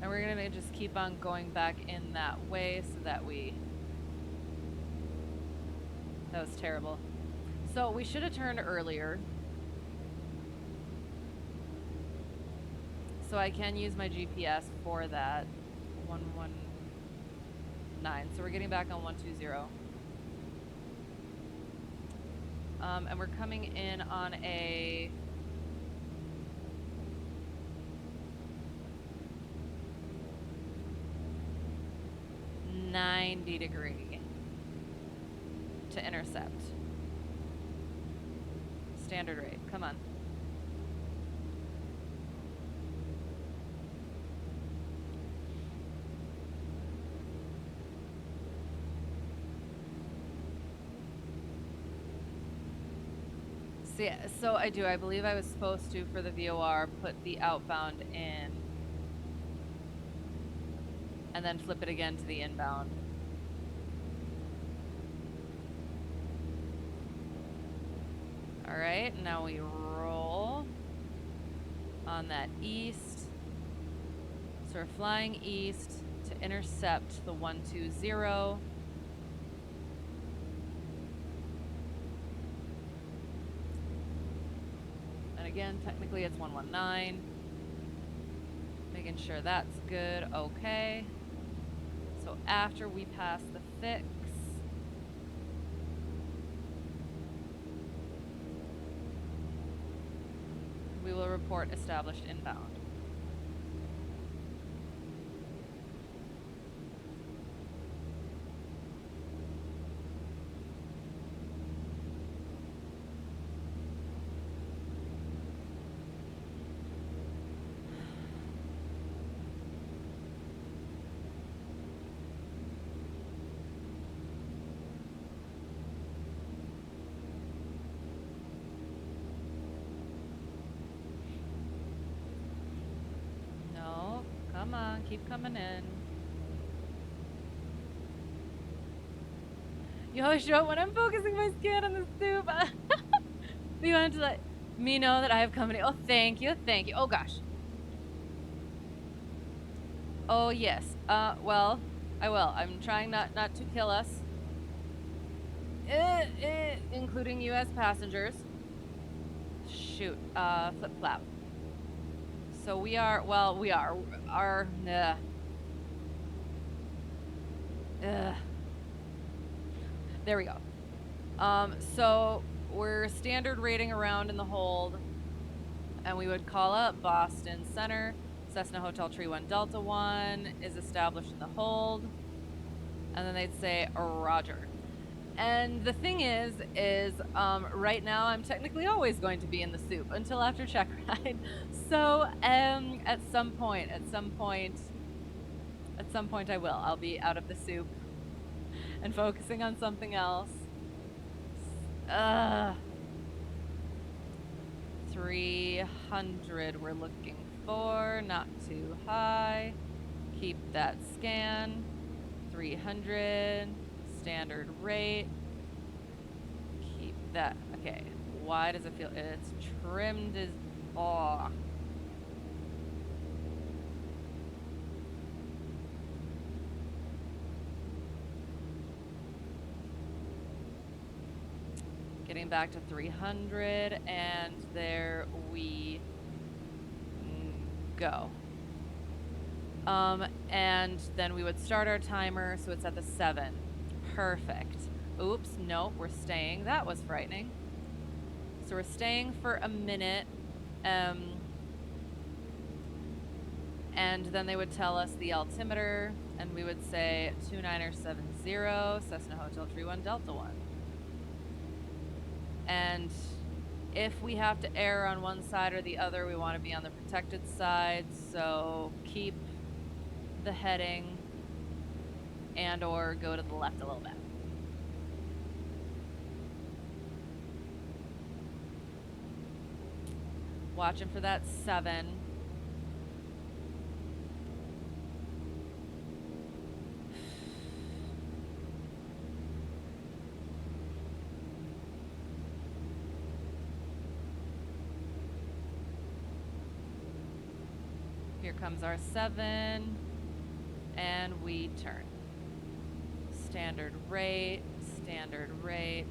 And we're gonna just keep on going back in that way so that that was terrible. So we should have turned earlier. So I can use my GPS for that. 119. So we're getting back on 120. And we're coming in on a... -90° to intercept. Standard rate. Come on. So I do. I believe I was supposed to, for the VOR, put the outbound in and then flip it again to the inbound. All right, now we roll on that east. So we're flying east to intercept the 120. Again, technically it's 119. Making sure that's good. Okay. So after we pass the fix, we will report established inbound. Come on, keep coming in. You always show up when I'm focusing my scan on the soup. You want to let me know that I have company. Oh, thank you, thank you. Oh gosh. Oh yes. Well, I will. I'm trying not to kill us. Including U.S. passengers. Shoot. Flip flap. So we are. Well, we are. Our. There we go. So we're standard rating around in the hold, and we would call up Boston Center. Cessna Hotel Tree 1 Delta 1 is established in the hold, and then they'd say Roger. And the thing is right now I'm technically always going to be in the soup until after Checkride. So at some point I will. I'll be out of the soup and focusing on something else. 300 we're looking for, not too high. Keep that scan. 300, standard rate. Keep that. Okay, why does it feel? It's trimmed as. Oh. Getting back to 300, and there we go. And then we would start our timer, so it's at the 7. Perfect. Oops, nope, we're staying. That was frightening. So we're staying for a minute, and then they would tell us the altimeter, and we would say 2970, Cessna Hotel Tree 1 Delta 1. And if we have to err on one side or the other, we want to be on the protected side, so keep the heading and or go to the left a little bit. Watching for that 7. Here comes our 7, and we turn. Standard rate,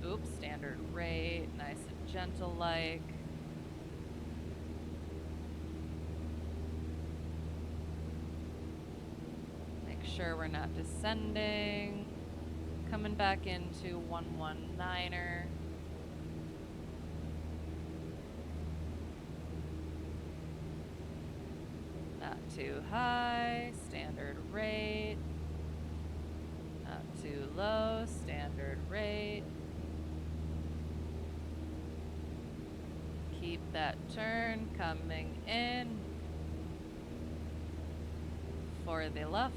oops, standard rate, nice and gentle-like. Make sure we're not descending. Coming back into 119er. Not too high, standard rate. Not too low, standard rate. Keep that turn coming in for the left.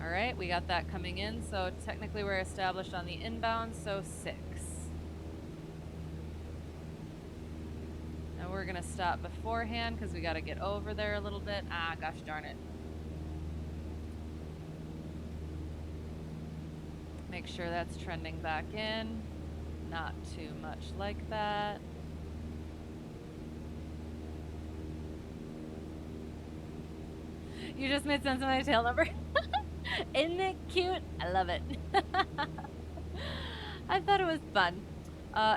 All right, we got that coming in, so technically we're established on the inbound, so 6. Now we're gonna stop beforehand because we gotta get over there a little bit. Ah, gosh darn it. Make sure that's trending back in. Not too much like that. You just made sense of my tail number. Isn't it cute? I love it. I thought it was fun.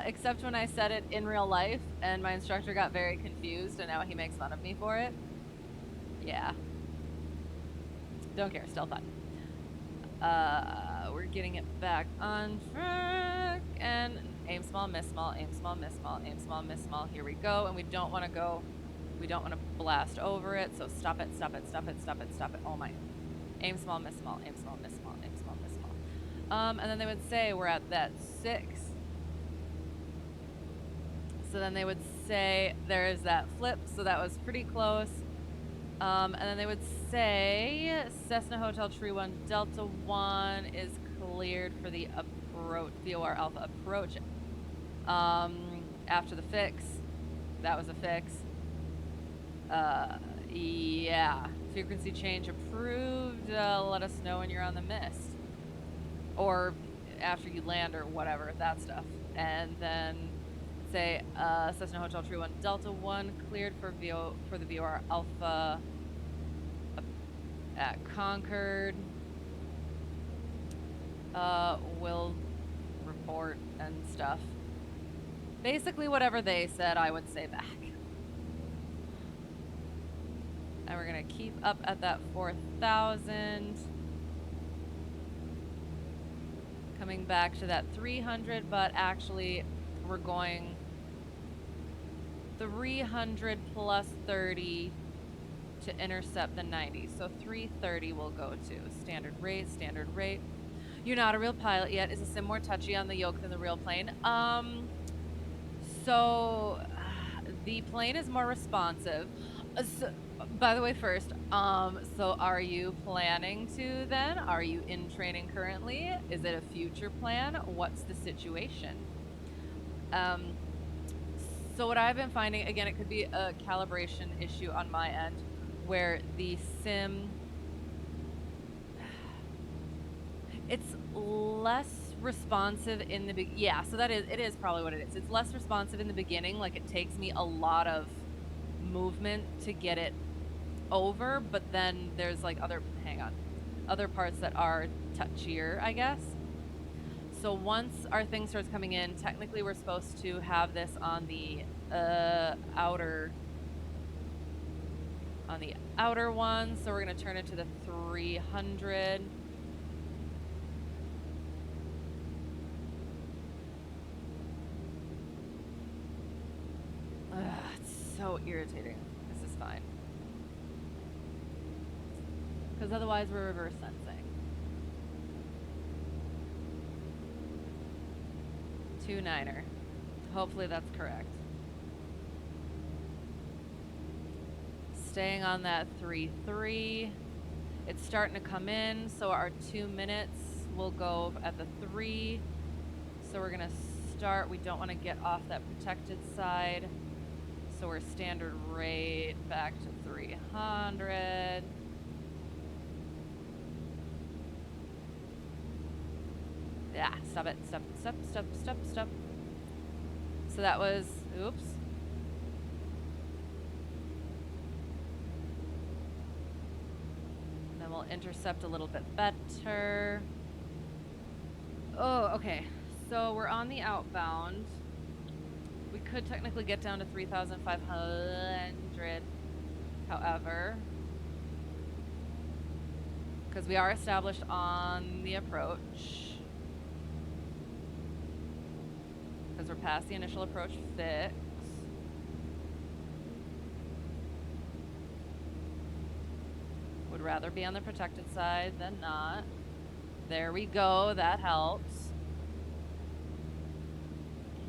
Except when I said it in real life and my instructor got very confused and now he makes fun of me for it. Yeah. Don't care, still fun. We're getting it back on track and aim small, miss small, aim small, miss small, aim small, miss small. Here we go. And we don't want to blast over it. So stop it, stop it, stop it, stop it, stop it. Oh my. Aim small, miss small, aim small, miss small, aim small, miss small. And then they would say we're at that 6. So then they would say there is that flip, so that was pretty close. And then they would say Cessna Hotel Tree 1 Delta 1 is cleared for the approach, VOR Alpha approach. After the fix, that was a fix. Yeah, frequency change approved. Let us know when you're on the mist, or after you land, or whatever, that stuff. And then say Cessna Hotel True 1 Delta 1 cleared for the VOR Alpha at Concord. Will report and stuff. Basically whatever they said, I would say back. And we're gonna keep up at that 4,000. Coming back to that 300, but actually we're going 300 plus 30 to intercept the 90. So 330 will go to standard rate, standard rate. You're not a real pilot yet. Is the sim more touchy on the yoke than the real plane? So the plane is more responsive. So, by the way, first, so are you planning to then? Are you in training currently? Is it a future plan? What's the situation? So what I've been finding, again, it could be a calibration issue on my end, where the sim, it's less responsive in the yeah, so it is probably what it is. It's less responsive in the beginning, like it takes me a lot of movement to get it over, but then there's like other parts that are touchier, I guess. So once our thing starts coming in, technically we're supposed to have this on the outer one, so we're going to turn it to the 300. It's so irritating. This is fine. Because otherwise we're reverse sensing. 2-9er. Hopefully that's correct. Staying on that 3-3. It's starting to come in, so our 2 minutes will go at the 3. So we're gonna start. We don't want to get off that protected side. So we're standard rate back to 300. Yeah, stop it. Stop. So that was, oops. And then we'll intercept a little bit better. Oh, okay. So we're on the outbound. We could technically get down to 3,500, however, because we are established on the approach. Because we're past the initial approach fix. Would rather be on the protected side than not. There we go, that helps.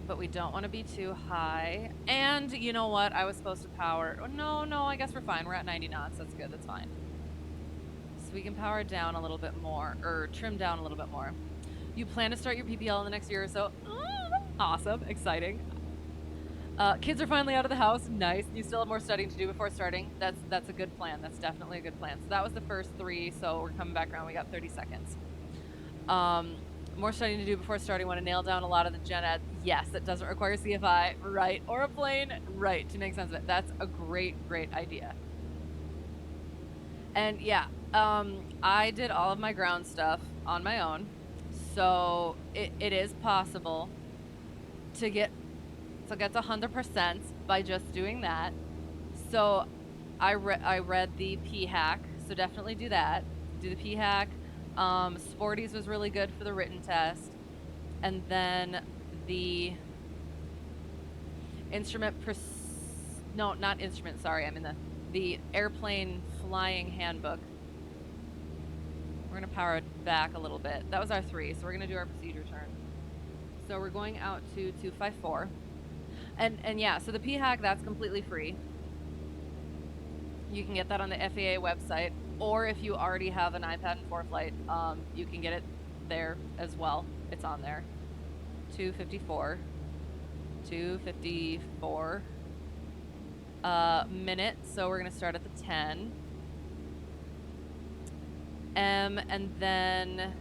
But we don't want to be too high. And you know what? I was supposed to power. Oh, no, I guess we're fine. We're at 90 knots. That's good. That's fine. So we can power down a little bit more, or trim down a little bit more. You plan to start your PPL in the next year or so. Awesome. Exciting. Kids are finally out of the house. Nice. You still have more studying to do before starting. That's a good plan. That's definitely a good plan. So that was the first 3. So we're coming back around. We got 30 seconds. More studying to do before starting. Want to nail down a lot of the gen ed. Yes, it doesn't require CFI, right? Or a plane, right? To make sense of it. That's a great idea. And yeah, I did all of my ground stuff on my own, so it is possible to get to 100% by just doing that. So I read the P-hack, so definitely do that. Do the P-hack. Sporties was really good for the written test. And then the I'm in the airplane flying handbook. We're gonna power it back a little bit. That was our 3, so we're gonna do our procedure turn. So we're going out to 254. And yeah, so the P-hack, that's completely free. You can get that on the FAA website, or if you already have an iPad and ForeFlight, you can get it there as well. It's on there. 254. 2:54 minutes. So we're gonna start at the 10. And then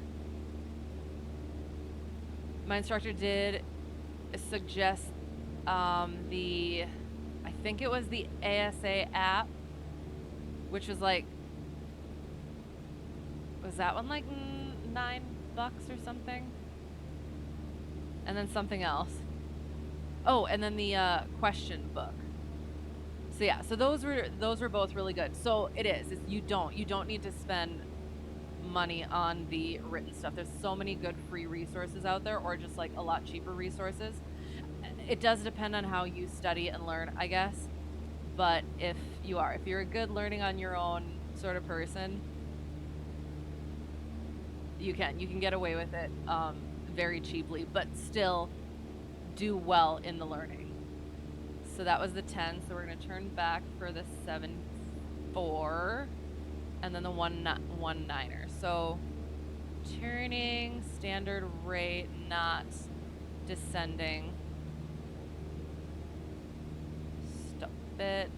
my instructor did suggest I think it was the ASA app, which was like, was that one like $9 or something? And then something else. Oh, and then the question book. So yeah, so those were both really good. So you don't need to spend money on the written stuff. There's so many good free resources out there, or just like a lot cheaper resources. It does depend on how you study and learn, I guess. But if you're a good learning on your own sort of person, you can get away with it very cheaply, but still do well in the learning. So that was the 10. So we're going to turn back for the 7-4 and then the 1-9er. So turning, standard rate, not descending. Stop it.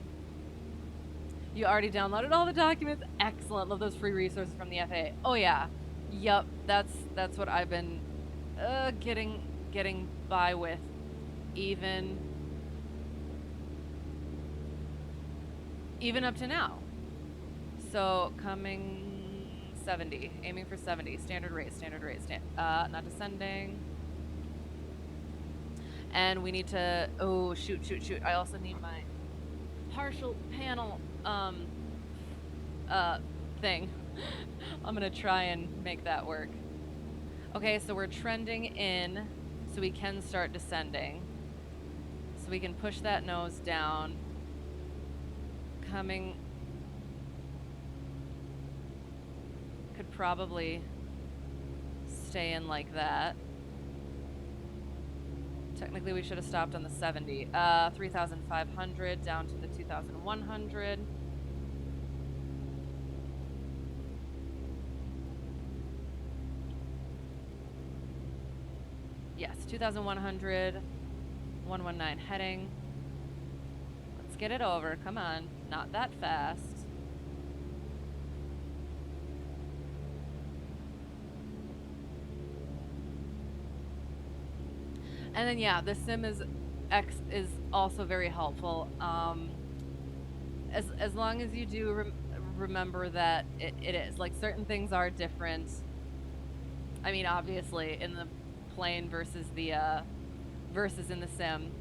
You already downloaded all the documents. Excellent. Love those free resources from the FAA. Oh yeah. Yep. That's what I've been getting by with, even up to now. So coming 70, aiming for 70, standard rate, not descending. And we need to, oh, shoot. I also need my partial panel thing. I'm gonna try and make that work. Okay, so we're trending in, so we can start descending. So we can push that nose down. Coming, could probably stay in like that. Technically we should have stopped on the 70. 3,500 down to the 2,100. Yes, 2,100, 119 heading. Let's get it over, come on, not that fast. And then yeah, the sim is also very helpful. As long as you do remember that it is, like, certain things are different. I mean, obviously in the plane versus in the sim,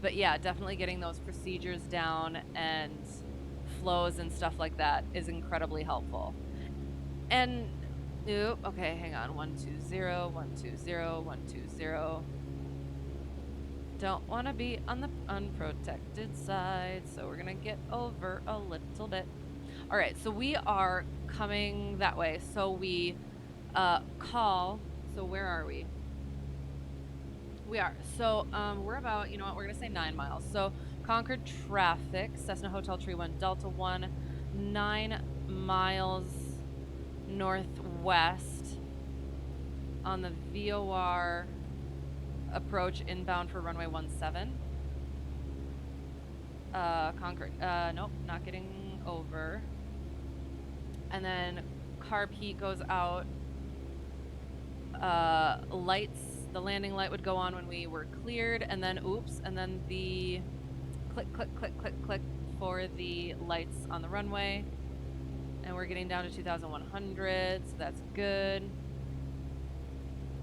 but yeah, definitely getting those procedures down and flows and stuff like that is incredibly helpful. And okay, hang on, 120, 120, 120. Don't want to be on the unprotected side, so we're gonna get over a little bit. All right, so we are coming that way. So we call. So where are we? We are. So we're about, you know what, we're gonna say 9 miles. So Concord traffic, Cessna Hotel Tree 1, Delta 1, 9 miles northwest on the VOR approach inbound for runway 17. Concord, nope, not getting over. And then carb heat goes out. Lights, the landing light would go on when we were cleared, and then oops, and then the click for the lights on the runway. And we're getting down to 2,100, so that's good.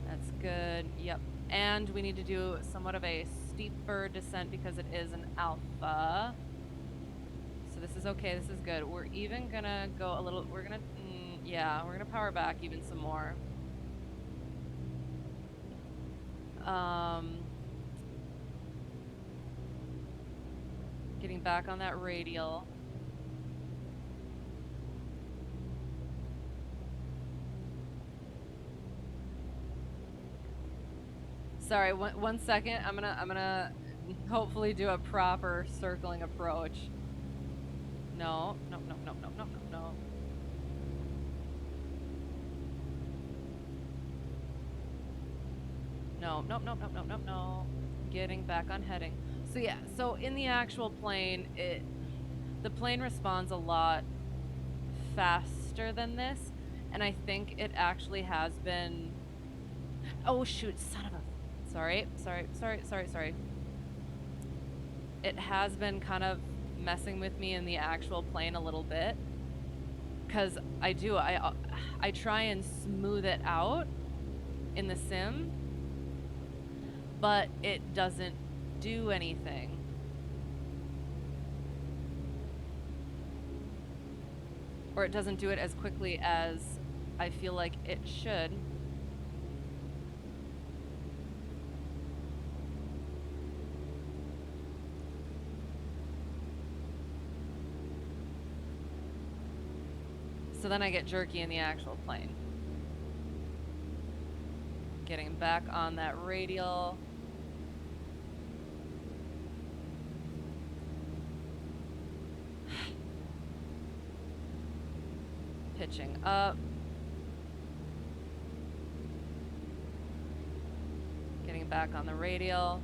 That's good, yep. And we need to do somewhat of a steeper descent because it is an alpha. So this is okay, this is good. We're even gonna go a little, we're gonna power back even some more. Getting back on that radial. Sorry, one second. I'm gonna hopefully do a proper circling approach. No. No, nope, nope, nope, nope, nope, no. Getting back on heading. So yeah, so in the actual plane, the plane responds a lot faster than this, and I think it actually has been. Oh shoot, son of a. Sorry. It has been kind of messing with me in the actual plane a little bit, because I try and smooth it out in the sim, but it doesn't do anything. Or it doesn't do it as quickly as I feel like it should. So then I get jerky in the actual plane. Getting back on that radial. Pitching up. Getting back on the radial.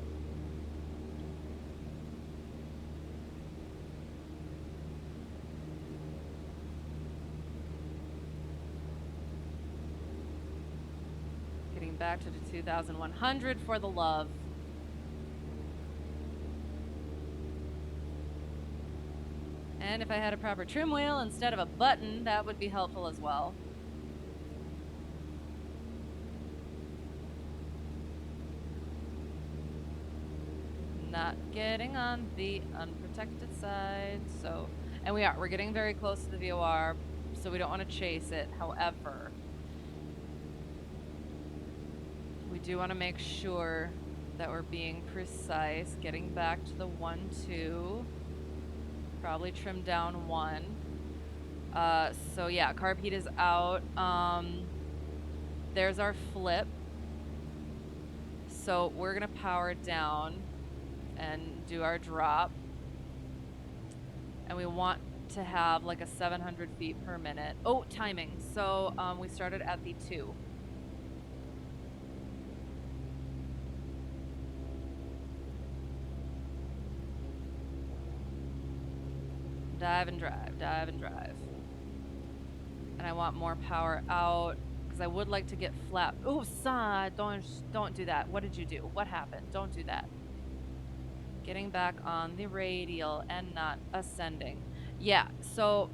Getting back to the 2100 for the love. And if I had a proper trim wheel instead of a button, that would be helpful as well. Not getting on the unprotected side, so, and we're getting very close to the VOR, so we don't want to chase it. However, we do want to make sure that we're being precise. Getting back to the 1-2, probably trim down 1. So yeah, carb heat is out. There's our flip. So we're gonna power down and do our drop. And we want to have like a 700 feet per minute. Oh, timing. So we started at the 2. Dive and drive, dive and drive. And I want more power out because I would like to get flat. Oh, son, don't do that. What did you do? What happened? Don't do that. Getting back on the radial and not ascending. Yeah, so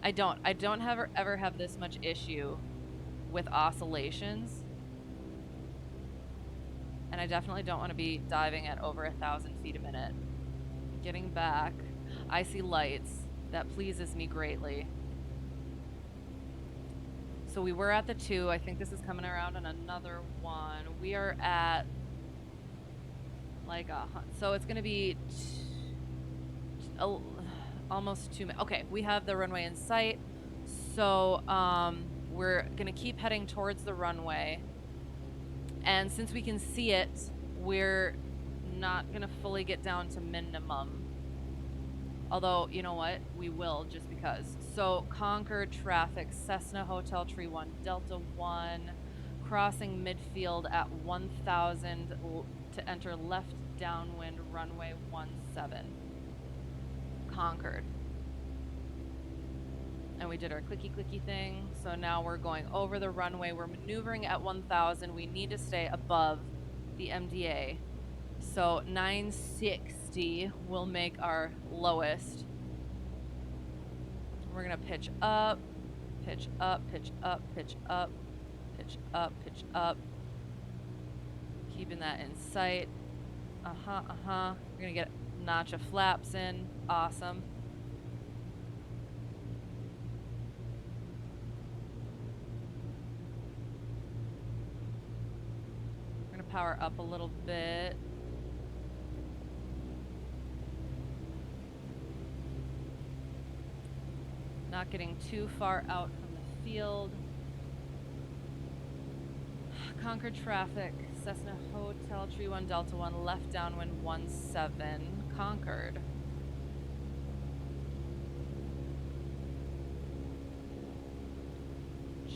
I don't ever have this much issue with oscillations. And I definitely don't want to be diving at over 1,000 feet a minute. Getting back. I see lights. That pleases me greatly. So we were at the 2. I think this is coming around on another 1. We are at like so it's going to be almost 2 minutes. Okay, we have the runway in sight. So we're going to keep heading towards the runway. And since we can see it, we're not going to fully get down to minimum. Although, you know what? We will, just because. So, Concord traffic, Cessna Hotel Tree 1, Delta 1, crossing midfield at 1,000 to enter left downwind runway 17. Concord. And we did our clicky thing. So now we're going over the runway. We're maneuvering at 1,000. We need to stay above the MDA. So 960 will make our lowest. We're gonna pitch up, pitch up, pitch up, pitch up, pitch up, pitch up. Keeping that in sight. We're gonna get a notch of flaps in. Awesome. We're gonna power up a little bit. Not getting too far out from the field. Concord traffic, Cessna Hotel Tree 1 Delta 1 left downwind 17, Concord.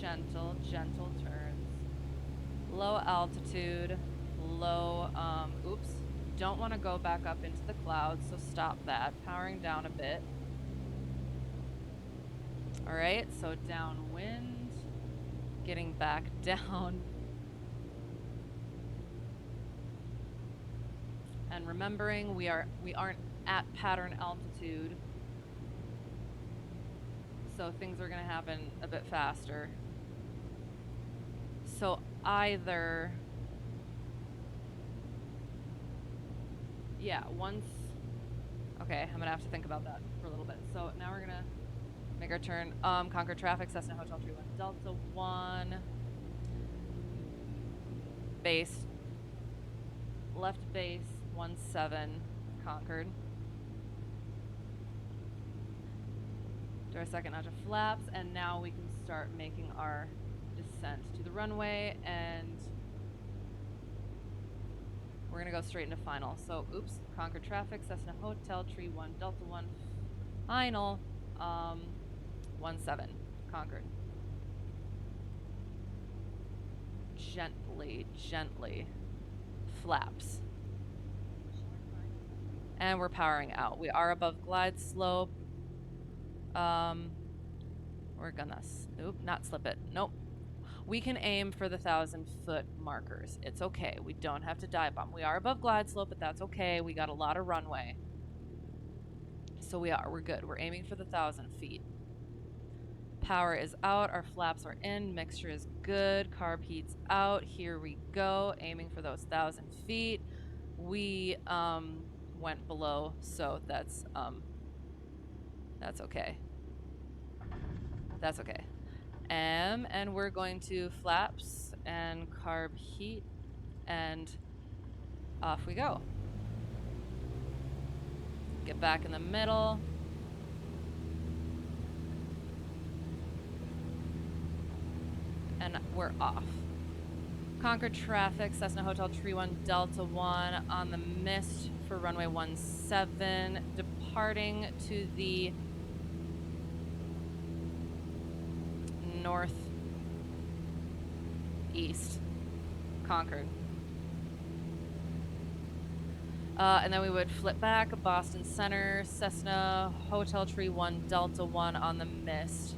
Gentle turns. low altitude, low, oops, don't want to go back up into the clouds, so stop that, powering down a bit. All right, so downwind, getting back down. And remembering we aren't at pattern altitude, so things are gonna happen a bit faster. So either, yeah, once, okay, I'm gonna have to think about that for a little bit. So now we're gonna make our turn. Conquer traffic, Cessna Hotel 31 Delta 1. Base, left base, 17, conquered. Do our second notch of flaps, and now we can start making our descent to the runway, and we're gonna go straight into final. So, oops, conquer traffic, Cessna Hotel, Tree 1, Delta 1, final, 17, conquered. Gently, gently, flaps. And we're powering out. We are above glide slope. We're gonna, nope, not slip it. Nope. We can aim for the 1,000-foot markers. It's okay. We don't have to dive bomb. We are above glide slope, but that's okay. We got a lot of runway. So we're good. We're aiming for the 1,000 feet. Power is out. Our flaps are in. Mixture is good. Carb heat's out. Here we go. Aiming for those 1,000 feet. We went below, so that's okay. That's okay. And we're going to flaps and carb heat, and off we go. Get back in the middle. And we're off. Conquer traffic, Cessna Hotel Tree 1 Delta 1 on the mist for runway 17, departing to the northeast. Conquered. And then we would flip back, Boston Center, Cessna Hotel Tree 1 Delta 1 on the mist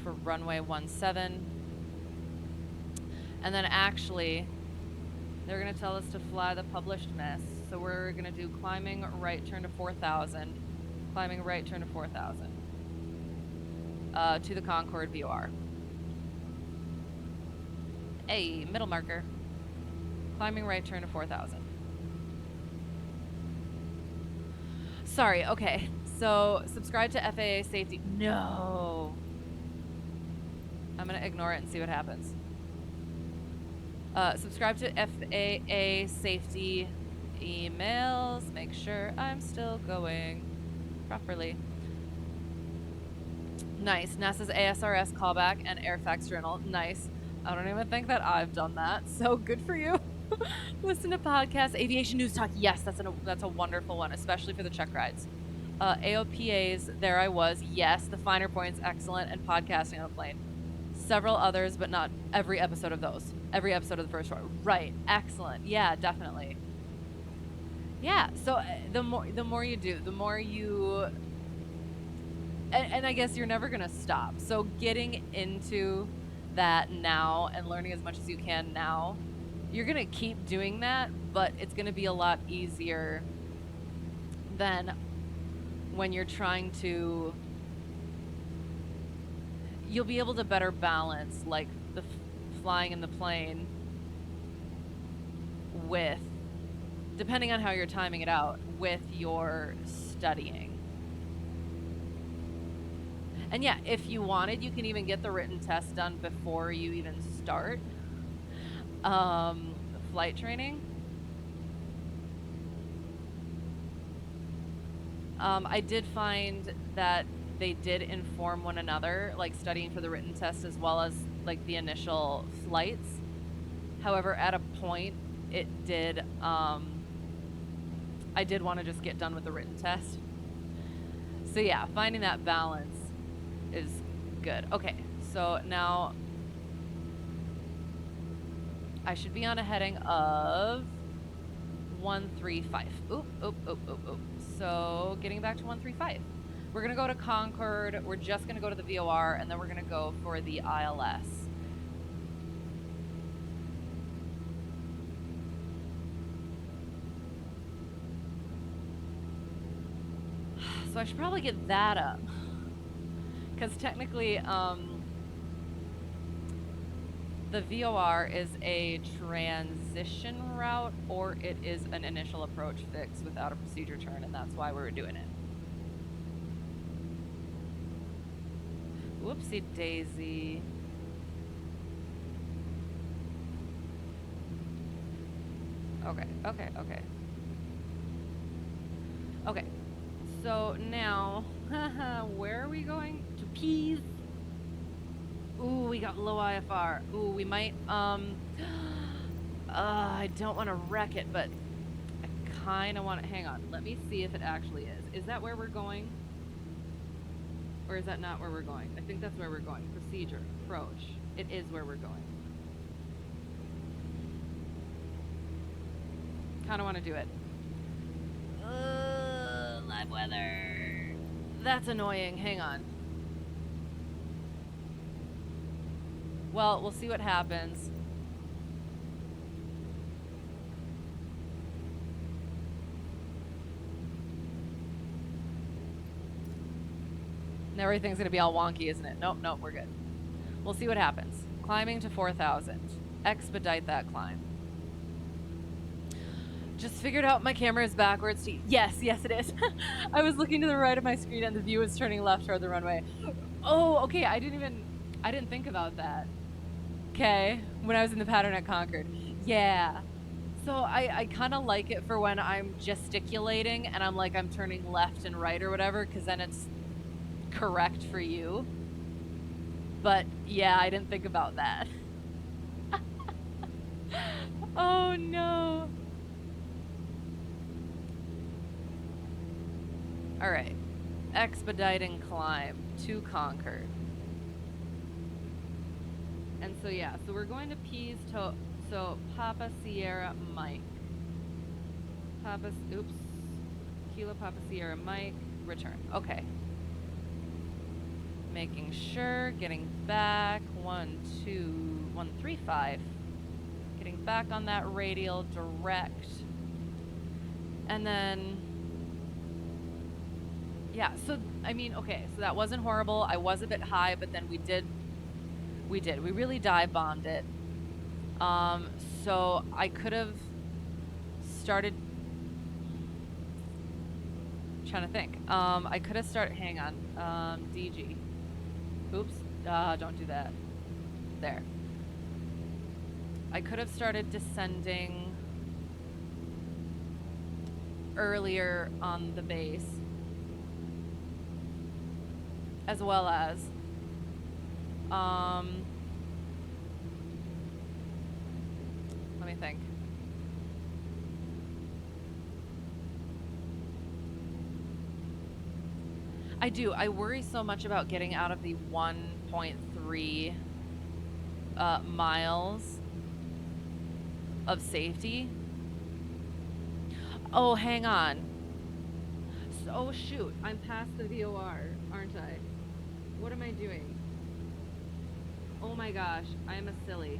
for runway 17. And then actually, they're going to tell us to fly the published mist. So we're going to do climbing right turn to 4,000, climbing right turn to 4,000 to the Concorde VOR. Hey, middle marker. Climbing right turn to 4,000. Sorry, okay. So subscribe to FAA safety. No. I'm going to ignore it and see what happens. Subscribe to FAA safety emails. Make sure I'm still going properly. Nice. NASA's ASRS callback and Airfax journal. Nice. I don't even think that I've done that. So good for you. Listen to podcasts. Aviation News Talk. Yes, that's a wonderful one, especially for the check rides. AOPAs. There I was. Yes, the finer points. Excellent. And podcasting on a plane. Several others, but not every episode of those. Every episode of the first one. Right. Excellent. Yeah, definitely. Yeah. So the more you do, the more you. And I guess you're never gonna stop. So getting into that now and learning as much as you can now, you're gonna keep doing that, but it's gonna be a lot easier than when you're trying to. You'll be able to better balance like the flying in the plane with, depending on how you're timing it out, with your studying. And yeah, if you wanted, you can even get the written test done before you even start flight training. I did find that they did inform one another, like studying for the written test as well as like the initial flights. However, at a point, it did, I did want to just get done with the written test. So yeah, finding that balance is good. Okay, so now I should be on a heading of 135. Oop. So getting back to 135. We're going to go to Concord. We're just going to go to the VOR, and then we're going to go for the ILS. So I should probably get that up. Because technically, the VOR is a transition route, or it is an initial approach fix without a procedure turn, and that's why we were doing it. Whoopsie daisy. Okay. So now, where are we going? To Pease. Ooh, we got low IFR. Ooh, we might, I don't want to wreck it, but I kind of want to, hang on, let me see if it actually is. Is that where we're going? Or is that not where we're going? I think that's where we're going. Procedure, approach. It is where we're going. Kind of want to do it. Live weather. That's annoying. Hang on. Well, we'll see what happens. Now everything's going to be all wonky, isn't it? Nope, we're good. We'll see what happens. Climbing to 4,000. Expedite that climb. Just figured out my camera is backwards. Yes, it is. I was looking to the right of my screen and the view was turning left toward the runway. Oh, okay. I didn't think about that. Okay. When I was in the pattern at Concord. Yeah. So I kind of like it for when I'm gesticulating and I'm like, I'm turning left and right or whatever, because then it's correct for you. But yeah, I didn't think about that. Oh no. All right, expediting climb to Concord. And so yeah, so we're going to Pease to, so Papa Sierra Mike. Kilo Papa Sierra Mike, return. Okay. Making sure, getting back, 135. Getting back on that radial direct. And then, yeah, so, I mean, okay, so that wasn't horrible. I was a bit high, but then we really dive bombed it. So I could have started, trying to think. I could have started, hang on, DG. Oops, don't do that. There. I could have started descending earlier on the base, as well as let me think. I do. I worry so much about getting out of the 1.3 miles of safety. Oh, hang on. Oh, shoot. I'm past the VOR, aren't I? What am I doing? Oh my gosh. I am a silly.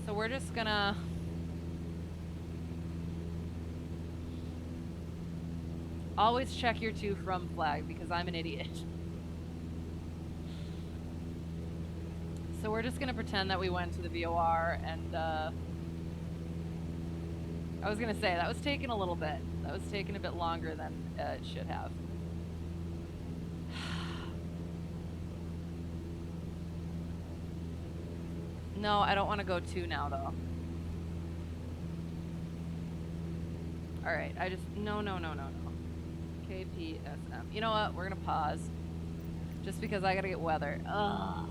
So we're just gonna... Always check your to from flag, because I'm an idiot. So we're just gonna pretend that we went to the VOR, and I was gonna say, that was taking a little bit. That was taking a bit longer than it should have. No, I don't want to go 2 now, though. Alright, I just... No. KPSM. You know what? We're gonna pause. Just because I gotta get weather. Ugh.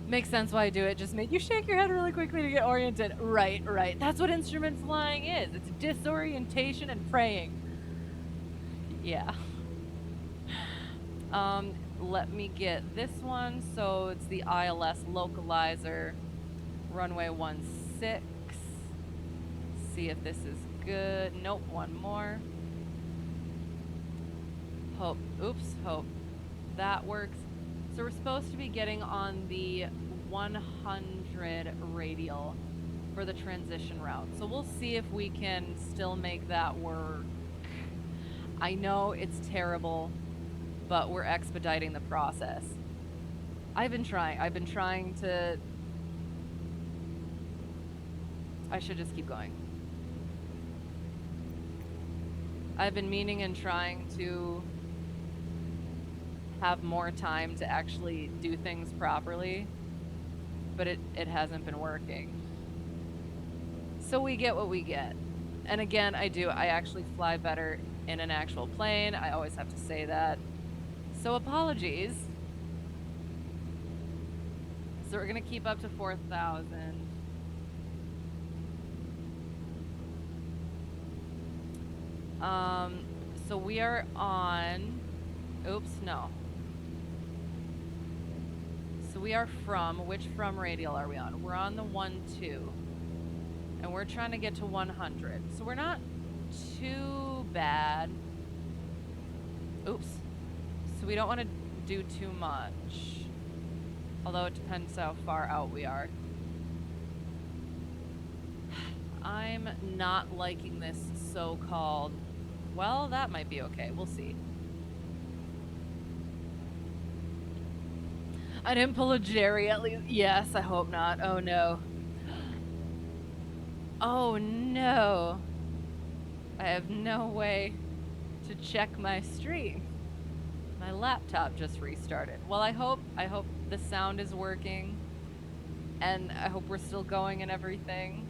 Makes sense why I do it. Just make you shake your head really quickly to get oriented. Right. That's what instrument flying is. It's disorientation and praying. Yeah. Let me get this one. So it's the ILS localizer. Runway 16. See if this is good. Nope, one more. Hope. Oops, hope. That works. So we're supposed to be getting on the 100 radial for the transition route. So we'll see if we can still make that work. I know it's terrible, but we're expediting the process. I've been trying to... I should just keep going. I've been meaning and trying to have more time to actually do things properly, but it hasn't been working. So we get what we get. And again, I actually fly better in an actual plane. I always have to say that. So apologies. So we're gonna keep up to 4,000. So we are on, oops, no. So we are from, which from radial are we on? We're on the 1-2. And we're trying to get to 100. So we're not too bad. Oops. So we don't want to do too much. Although it depends how far out we are. I'm not liking this so-called... Well, that might be okay. We'll see. I didn't pull a Jerry at least. Yes, I hope not. Oh no. Oh no. I have no way to check my stream. My laptop just restarted. Well, I hope the sound is working. And I hope we're still going and everything.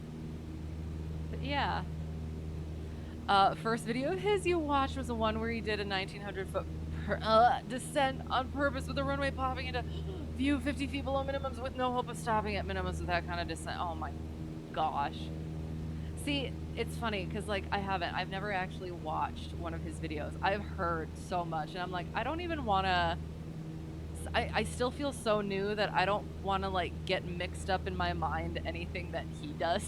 But yeah. First video of his you watched was the one where he did a 1,900 foot descent on purpose with the runway popping into view 50 feet below minimums with no hope of stopping at minimums with that kind of descent. Oh my gosh. See, it's funny because like I've never actually watched one of his videos. I've heard so much and I'm like, I don't even want to, I still feel so new that I don't want to like get mixed up in my mind anything that he does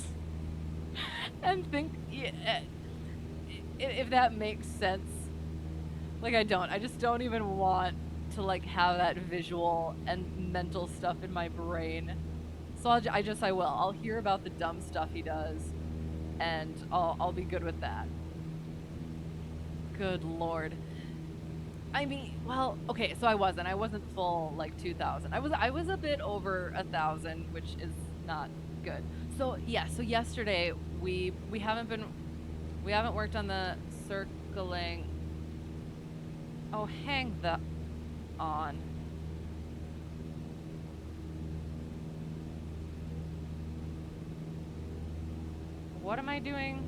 and think, yeah, if that makes sense. Like I just don't even want to like have that visual and mental stuff in my brain. So I will. I'll hear about the dumb stuff he does and I'll be good with that. Good Lord. I mean, well, okay, so I wasn't full like 2,000. I was a bit over 1,000, which is not good. So yeah, so yesterday we haven't worked on the circling. Oh, hang the on. What am I doing?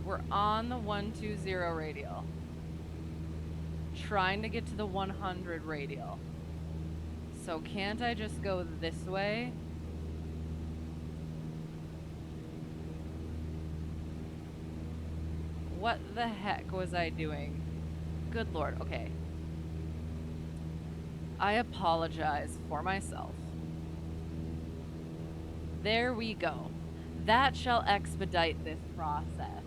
We're on the 120 radial. Trying to get to the 100 radial. So can't I just go this way? What the heck was I doing? Good Lord, okay. I apologize for myself. There we go. That shall expedite this process.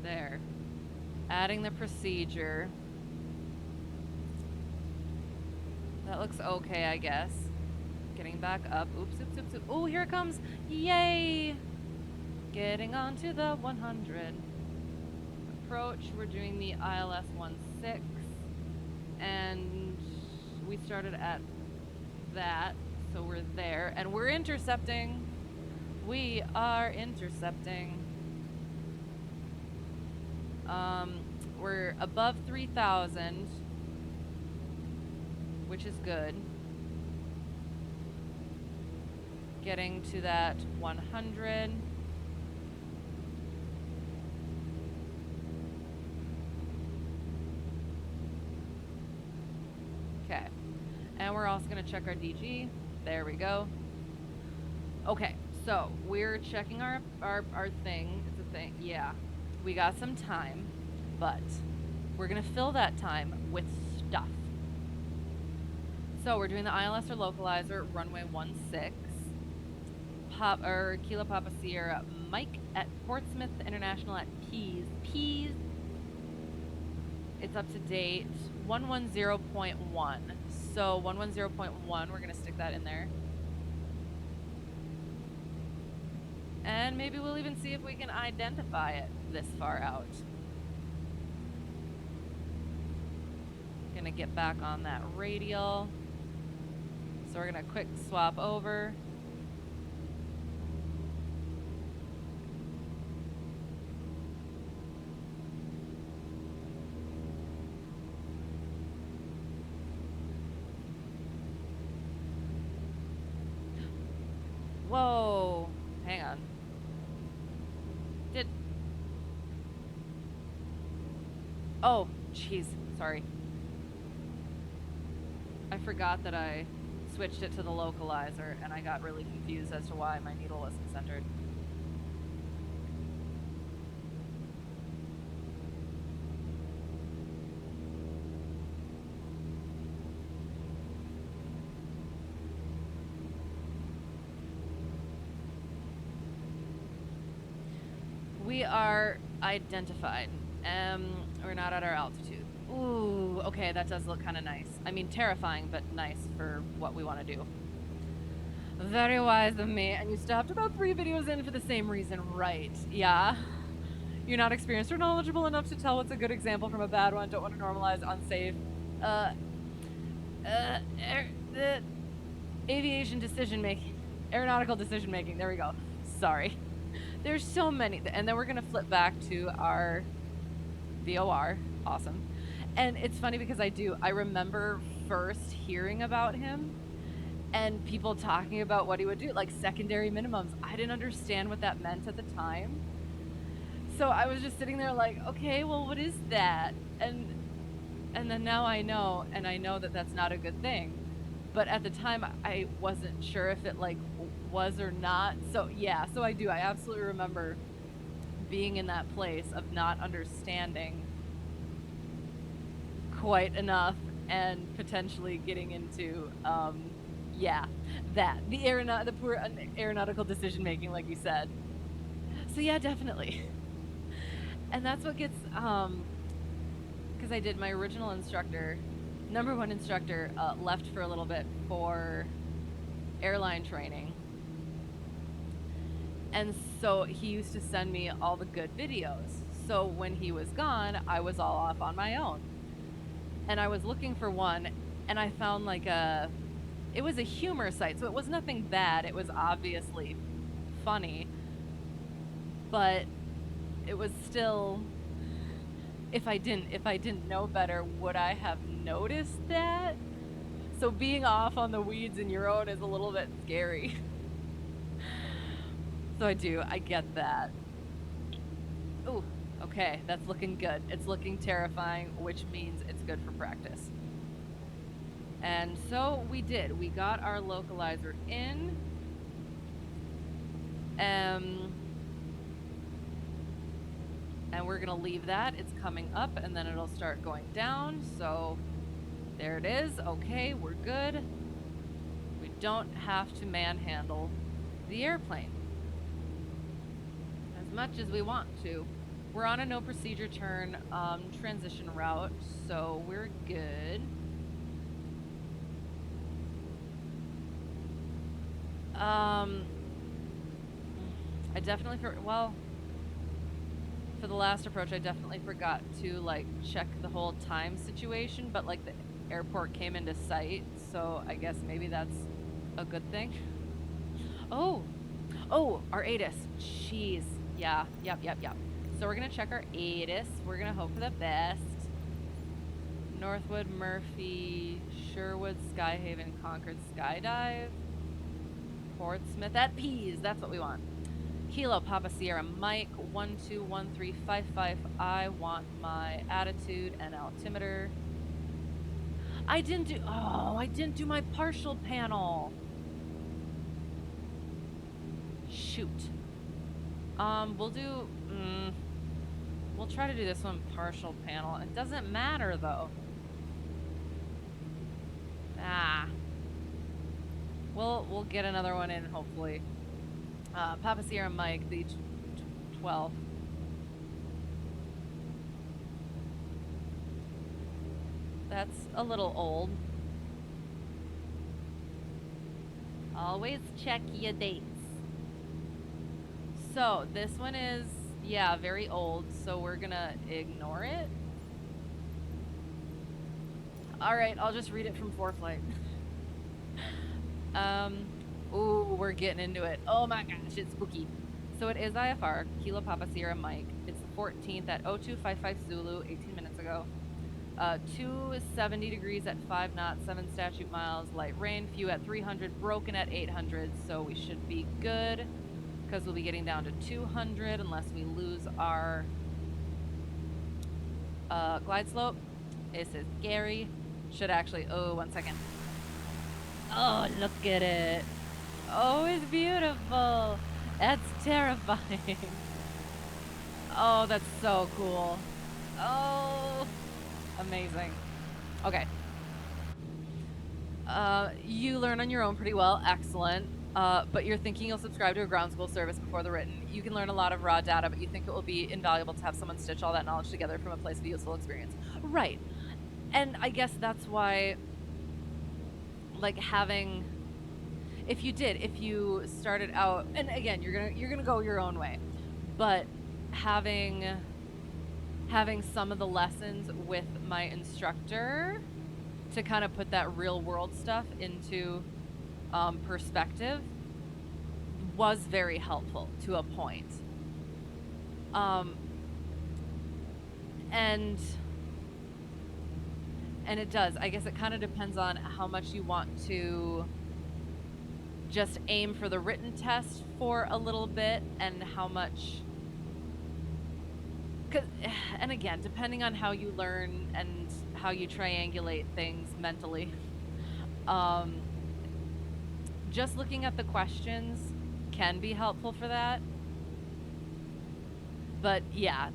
There. Adding the procedure. That looks okay, I guess. Getting back up. Oops, oops, oops, oops. Oh, here it comes. Yay! Getting onto the 100. Approach. We're doing the ILS 16. And we started at that. So we're there. And we're intercepting. We are intercepting. We're above 3,000. Which is good. Getting to that 100. Okay. And we're also going to check our DG. There we go. Okay, So we're checking our thing. It's a thing. Yeah, we got some time, but we're gonna fill that time with stuff. So we're doing the ILS or localizer, runway 16. Kilo Papa Sierra Mike at Portsmouth International at Peas. It's up to date 110.1. So 110.1, we're gonna stick that in there. And maybe we'll even see if we can identify it this far out. Gonna get back on that radial. So we're gonna quick swap over. Whoa, hang on. Oh, jeez, sorry. I forgot that I switched it to the localizer and I got really confused as to why my needle wasn't centered. We are identified. We're not at our altitude. Ooh, okay, that does look kind of nice. I mean, terrifying, but nice for what we want to do. Very wise of me. And you stopped about 3 videos in for the same reason, right? Yeah. You're not experienced or knowledgeable enough to tell what's a good example from a bad one. Don't want to normalize unsafe. Aviation decision making. Aeronautical decision making. There we go. Sorry. There's so many. And then we're going to flip back to our VOR. Awesome. And it's funny because I remember first hearing about him and people talking about what he would do, like secondary minimums. I didn't understand what that meant at the time. So I was just sitting there like, okay, well, what is that? And then now I know, and I know that that's not a good thing. But at the time, I wasn't sure if it like was or not. So yeah, so I do. I absolutely remember being in that place of not understanding quite enough and potentially getting into, the poor aeronautical decision making, like you said. So yeah, definitely. And that's what gets, because I did my original instructor, number 1 instructor, left for a little bit for airline training. And so he used to send me all the good videos. So when he was gone, I was all off on my own. And I was looking for one, and I found like it was a humor site, so it was nothing bad. It was obviously funny, but it was still, if I didn't know better, would I have noticed that? So being off on the weeds in your own is a little bit scary. So I get that. Ooh, okay, that's looking good. It's looking terrifying, which means it's good for practice. And so we did. We got our localizer in. And we're gonna leave that. It's coming up and then it'll start going down. So there it is. Okay, we're good. We don't have to manhandle the airplane as much as we want to. We're on a no procedure turn transition route, so we're good. I definitely for the last approach, I definitely forgot to like check the whole time situation, but like the airport came into sight, so I guess maybe that's a good thing. Oh, our ATIS. Jeez. Yeah, yep. So we're gonna check our ATIS. We're gonna hope for the best. Northwood, Murphy, Sherwood, Skyhaven, Concord, Skydive, Portsmouth at Peas. That's what we want. Kilo Papa Sierra Mike 121355. I want my attitude and altimeter. I didn't do my partial panel. Shoot. We'll do... we'll try to do this one partial panel. It doesn't matter, though. Ah. We'll get another one in, hopefully. Papa Sierra Mike, the 12. That's a little old. Always check your dates. So, this one is, yeah, very old, so we're gonna ignore it. Alright, I'll just read it from ForeFlight. Ooh, we're getting into it. Oh my gosh, it's spooky. So it is IFR, Kilo Papa Sierra Mike. It's the 14th at 0255 Zulu, 18 minutes ago. 270 degrees at 5 knots, 7 statute miles, light rain, few at 300, broken at 800, so we should be good, because we'll be getting down to 200 unless we lose our glide slope. This is scary. Should actually, oh, 1 second. Oh, look at it. Oh, it's beautiful. That's terrifying. Oh, that's so cool. Oh, amazing. Okay. You learn on your own pretty well. Excellent. But you're thinking you'll subscribe to a ground school service before the written. You can learn a lot of raw data, but you think it will be invaluable to have someone stitch all that knowledge together from a place of useful experience. Right. And I guess that's why, like, having, if you started out, and again, you're gonna go your own way, but having some of the lessons with my instructor to kind of put that real world stuff into perspective was very helpful to a point. And it does. I guess it kind of depends on how much you want to just aim for the written test for a little bit and how much... And again, depending on how you learn and how you triangulate things mentally, just looking at the questions can be helpful for that. But yeah,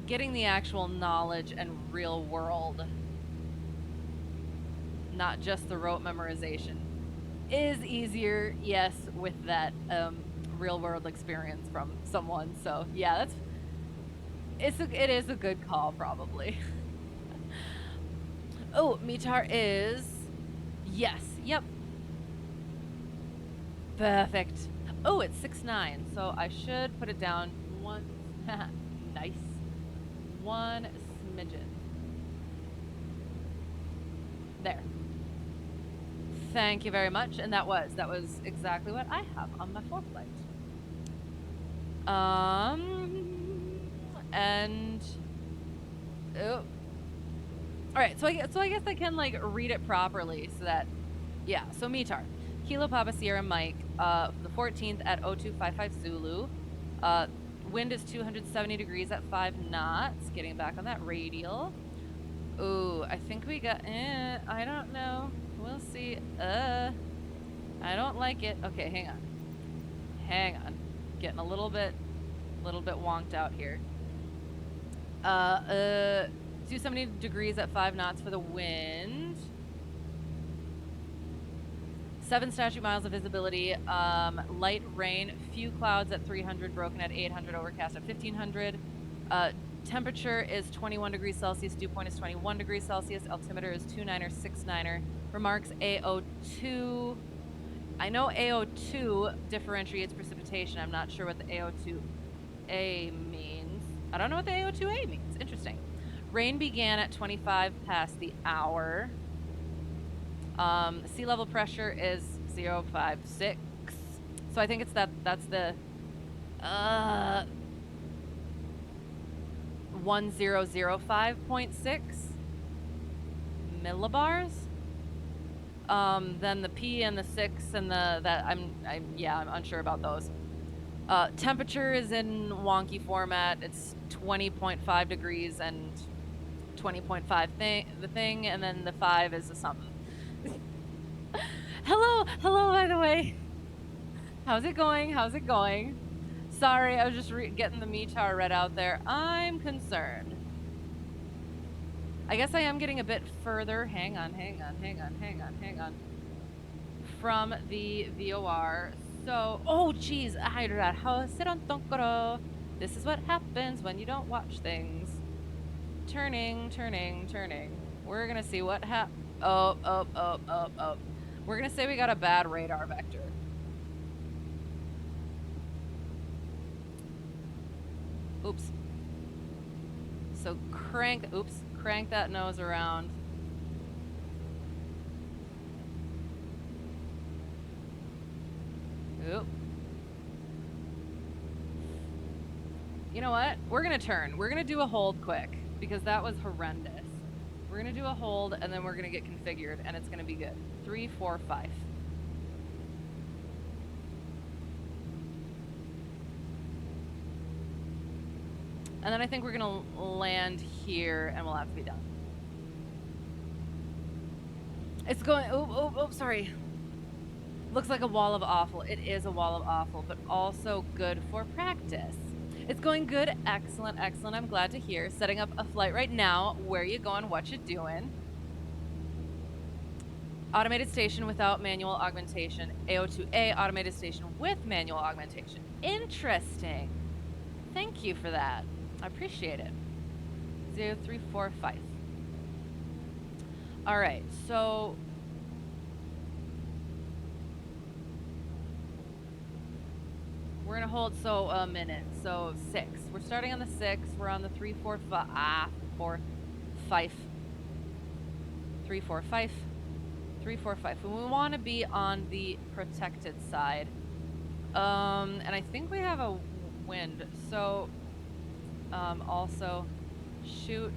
getting the actual knowledge and real world, not just the rote memorization, is easier, yes, with that real world experience from someone. So yeah, it is a good call, probably. Oh, Mitar is, yes, yep, perfect. Oh, it's 6'9", so I should put it down one. Nice. One smidgen. There. Thank you very much. And that was exactly what I have on my ForeFlight. And oh. All right, so I guess I can like read it properly so that, yeah. So Mitar, Kilo Papa Sierra Mike, the 14th at 0255 Zulu. Wind is 270 degrees at 5 knots. Getting back on that radial. Ooh, I think we got, I don't know. We'll see. I don't like it. Okay, hang on. Getting a little bit wonked out here. 270 degrees at 5 knots for the wind. 7 statute miles of visibility. Light rain. Few clouds at 300. Broken at 800. Overcast at 1500. Temperature is 21 degrees Celsius. Dew point is 21 degrees Celsius. Altimeter is 29er, 69er. Remarks AO2. I know AO2 differentiates precipitation. I'm not sure what the AO2A means. I don't know what the AO2A means. Interesting. Rain began at 25 past the hour. Sea level pressure is 056. So I think it's that's the 1005.6 millibars. Then the P and the 6 and I'm unsure about those. Temperature is in wonky format. It's 20.5 degrees and 20.5 the thing, and then the 5 is a something. by the way. How's it going? How's it going? Sorry, I was just getting the METAR read out there. I'm concerned. I guess I am getting a bit further. Hang on. From the VOR. So, oh geez, this is what happens when you don't watch things. Turning. We're gonna see what up. We're gonna say we got a bad radar vector. Oops. So crank that nose around. Oop. You know what? We're gonna turn. We're gonna do a hold quick because that was horrendous. We're gonna do a hold and then we're gonna get configured and it's gonna be good. 3, 4, 5. And then I think we're gonna land here and we'll have to be done. It's going, oh, sorry. Looks like a wall of awful. It is a wall of awful, but also good for practice. It's going good. Excellent. I'm glad to hear. Setting up a flight right now. Where you going? What you doing? Automated station without manual augmentation. AO2A automated station with manual augmentation. Interesting. Thank you for that. I appreciate it. 0, 3, 4, 5. All right, so we're gonna hold a minute. So 6. We're starting on the 6. We're on the 3, 4, 5. 4, 5. 3, 4, 5. 3, 4, 5. And we want to be on the protected side. And I think we have a wind. So also shoot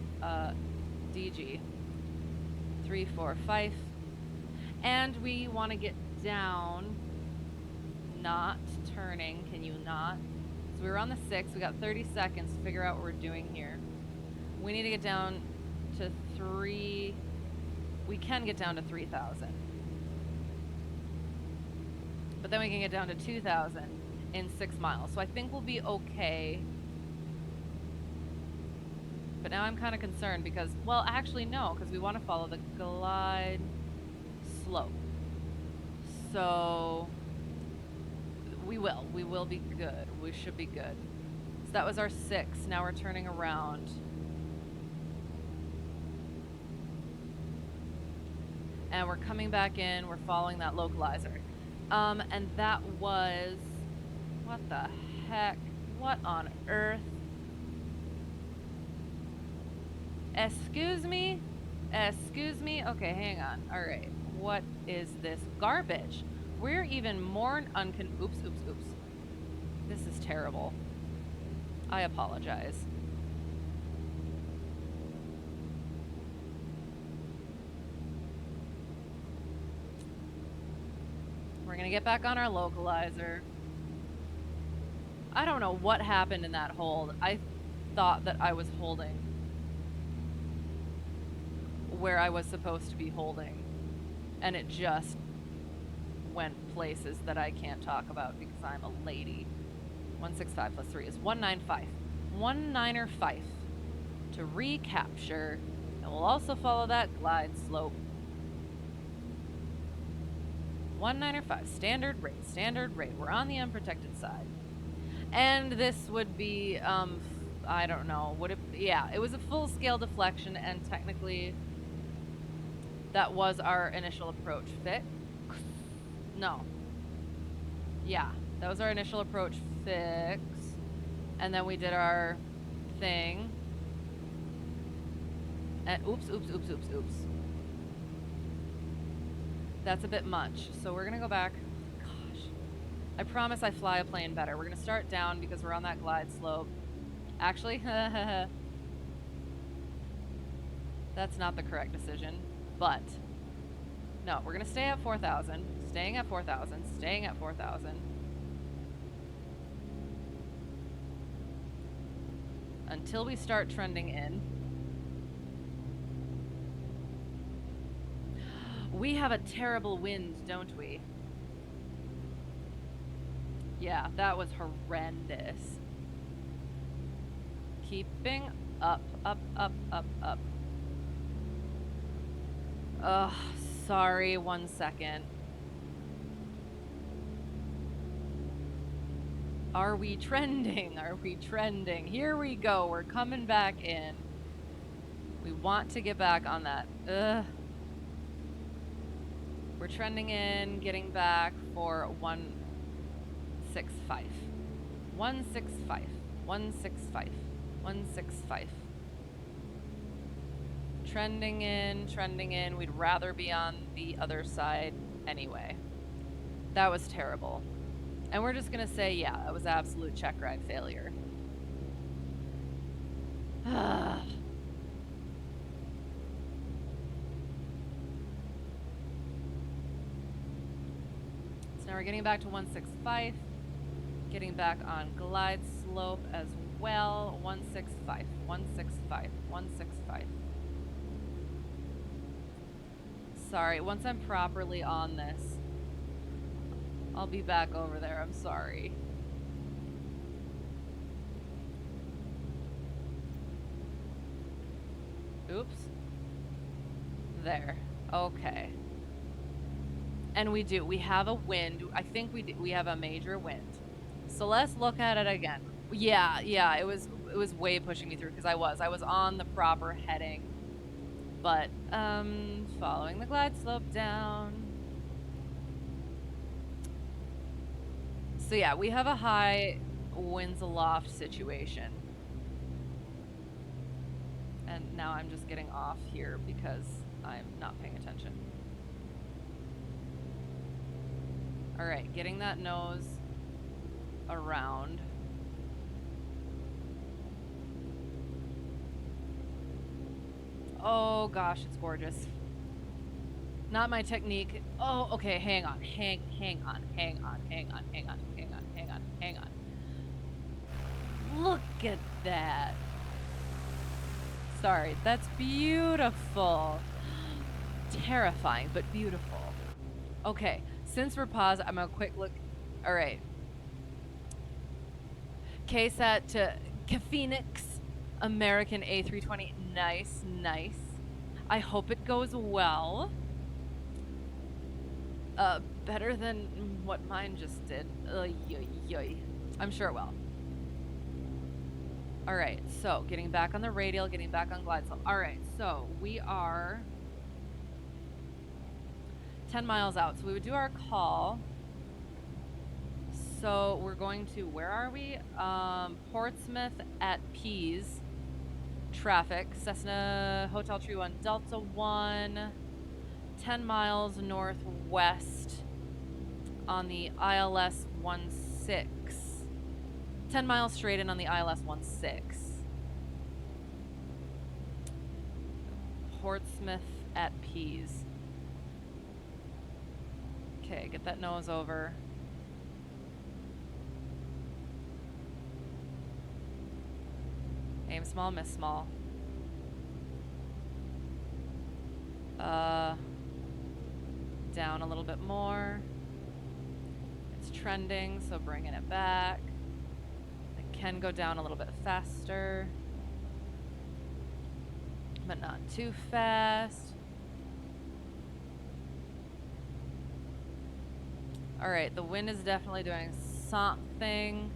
DG. 3, 4, 5. And we want to get down, not turning. Can you not? So we were on the 6. We got 30 seconds to figure out what we're doing here. We need to get down to 3. We can get down to 3,000. But then we can get down to 2,000 in 6 miles. So I think we'll be okay. But now I'm kind of concerned because, well, actually no, because we want to follow the glide slope. So we will be good. We should be good. So that was our 6. Now we're turning around. And we're coming back in. We're following that localizer. And that was, what the heck? What on earth? Excuse me? Okay, hang on. All right. What is this garbage? We're even more oops. This is terrible. I apologize. We're gonna get back on our localizer. I don't know what happened in that hold. I thought that I was holding where I was supposed to be holding, and it just went places that I can't talk about because I'm a lady. 165 plus 3 is 195. 195 to recapture, and we'll also follow that glide slope. 195, standard rate. We're on the unprotected side. And this would be, I don't know, yeah, it was a full-scale deflection, and technically that was our initial approach fix. No. Yeah, that was our initial approach fix. And then we did our thing. And oops. That's a bit much. So we're gonna go back. Gosh. I promise I fly a plane better. We're gonna start down because we're on that glide slope. Actually, that's not the correct decision. But no, we're gonna stay at 4,000, staying at 4,000, staying at 4,000. Until we start trending in. We have a terrible wind, don't we? Yeah, that was horrendous. Keeping up, up, up, up, up. Ugh, sorry, 1 second. Are we trending? Are we trending? Here we go, we're coming back in. We want to get back on that. Ugh. We're trending in, getting back for 165. 165. 165. 165. Trending in, trending in. We'd rather be on the other side anyway. That was terrible. And we're just gonna say, yeah, that was absolute Checkride failure. So now we're getting back to 165. Getting back on glide slope as well. 165. 165. 165. Sorry, once I'm properly on this, I'll be back over there. I'm sorry. Oops. There. Okay. And we do. We have a wind. I think we have a major wind. So let's look at it again. Yeah, it was way pushing me through because I was on the proper heading. But following the glide slope down. So yeah, we have a high winds aloft situation. And now I'm just getting off here because I'm not paying attention. All right, getting that nose around. Oh gosh, it's gorgeous. Not my technique. Oh, okay, hang on. Hang on. Look at that. Sorry, that's beautiful. Terrifying, but beautiful. Okay, since we're paused, I'm gonna quick look. All right. KSAT to Phoenix, American A320. Nice, nice. I hope it goes well. Better than what mine just did. I'm sure it will. Alright, so getting back on the radial, getting back on glide slope. Alright, so we are 10 miles out. So we would do our call. So we're going to, where are we? Portsmouth at Pease. Traffic. Cessna Hotel Tree 1, Delta 1. 10 miles northwest on the ILS 16. 10 miles straight in on the ILS 16. Portsmouth at Pease. Okay, get that nose over. Aim small, miss small. Down a little bit more. It's trending, so bringing it back. It can go down a little bit faster, but not too fast. All right, the wind is definitely doing something.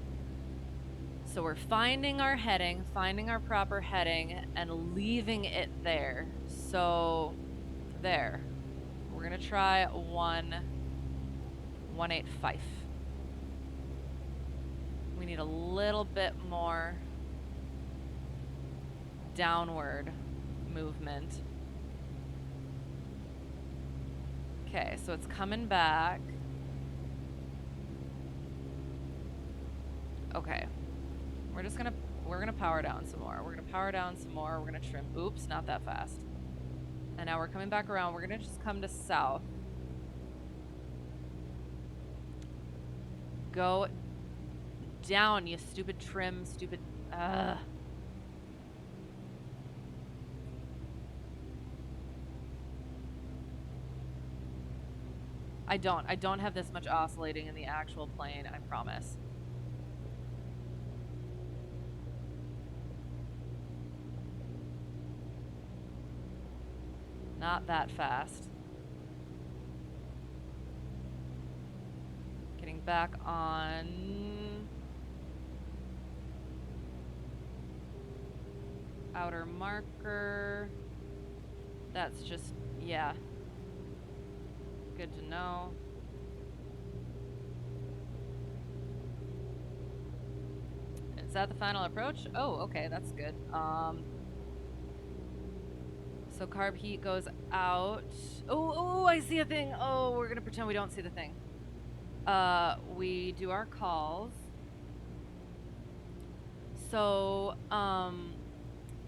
So we're finding our heading, finding our proper heading, and leaving it there. So there. We're gonna try 185. We need a little bit more downward movement. Okay, so it's coming back. Okay. We're gonna power down some more. We're gonna power down some more. We're gonna trim. Oops, not that fast. And now we're coming back around. We're gonna just come to south. Go down, you stupid trim, stupid. I don't have this much oscillating in the actual plane, I promise. Not that fast. Getting back on outer marker. That's just, yeah. Good to know. Is that the final approach? Oh, okay, that's good. So carb heat goes out. Oh, I see a thing. Oh, we're gonna pretend we don't see the thing. We do our calls. So,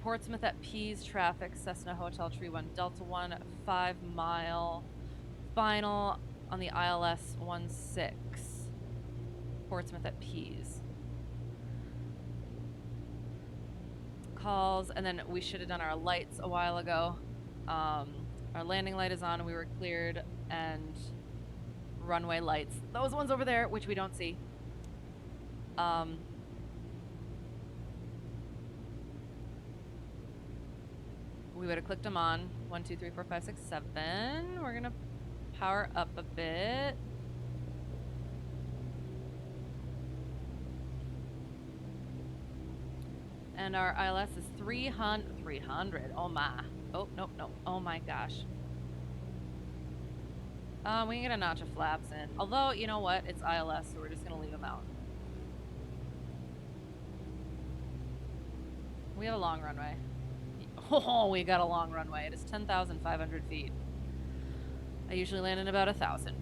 Portsmouth at Pease traffic, Cessna Hotel Tree 1, Delta 1, 5 mile, final on the ILS 16, Portsmouth at Pease. Calls, and then we should have done our lights a while ago. Our landing light is on, we were cleared, and runway lights. Those ones over there, which we don't see. We would have clicked them on. 1, 2, 3, 4, 5, 6, 7. We're gonna power up a bit. And our ILS is 300. Oh my. Oh, nope. Oh my gosh. We can get a notch of flaps in. Although, you know what? It's ILS, so we're just gonna leave them out. We have a long runway. Oh, we got a long runway. It is 10,500 feet. I usually land in about 1,000.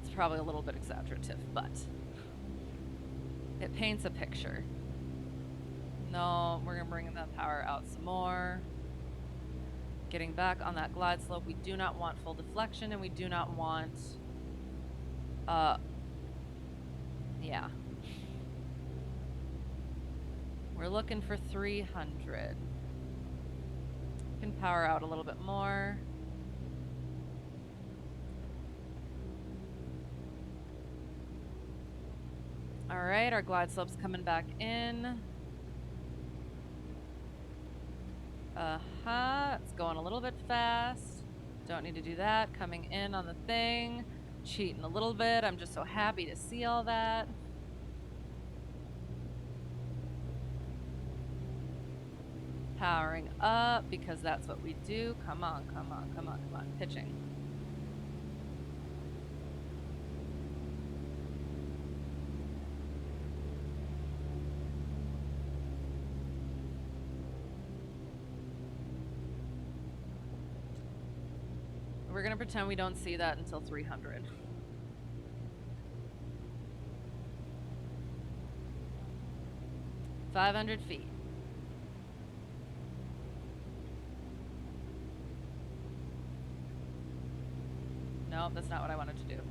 It's probably a little bit exaggerative, but it paints a picture. No, we're gonna bring the power out some more. Getting back on that glide slope. We do not want full deflection, and we do not want, yeah. We're looking for 300. Can power out a little bit more. All right, our glide slope's coming back in. It's going a little bit fast. Don't need to do that. Coming in on the thing. Cheating a little bit. I'm just so happy to see all that. Powering up because that's what we do. Come on. Pitching. We're gonna pretend we don't see that until 300. $500 feet. Nope, that's not what I wanted to do.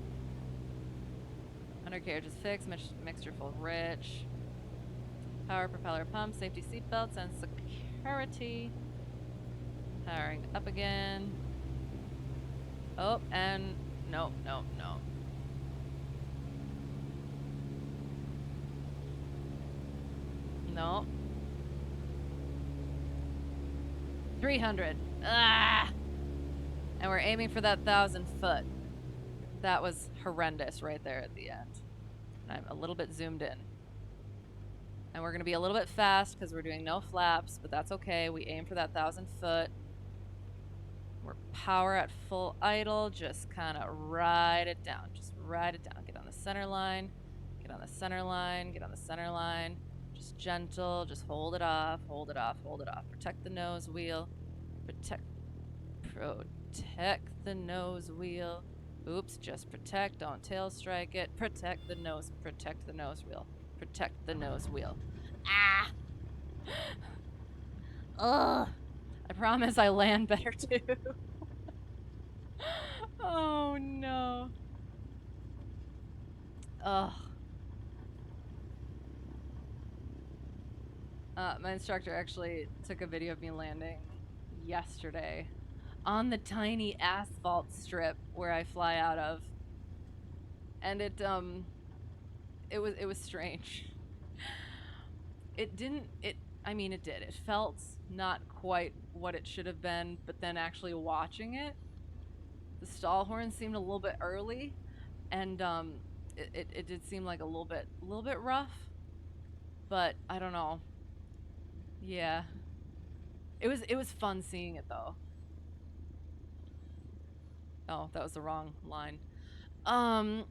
Undercarriage is fixed, mixture full rich. Power propeller pump, safety seatbelts, and security. Powering up again. Oh, and no. No. 300. Ah! And we're aiming for that 1,000 foot. That was horrendous right there at the end. I'm a little bit zoomed in. And we're going to be a little bit fast because we're doing no flaps, but that's okay. We aim for that 1,000 foot. We're power at full idle. Just kind of ride it down. Just ride it down. Get on the center line. Get on the center line. Get on the center line. Just gentle. Just hold it off. Hold it off. Hold it off. Protect the nose wheel. Protect the nose wheel. Oops, just protect. Don't tail strike it. Protect the nose wheel. Protect the nose wheel. Ah! Ugh! I promise I land better too. Oh no. Ugh. My instructor actually took a video of me landing yesterday. on the tiny asphalt strip where I fly out of. And it was strange. It didn't it I mean it did. It felt not quite what it should have been, but then actually watching it, the stall horn seemed a little bit early, and it did seem like a little bit rough, but I don't know. Yeah. It was fun seeing it though. Oh, that was the wrong line. Um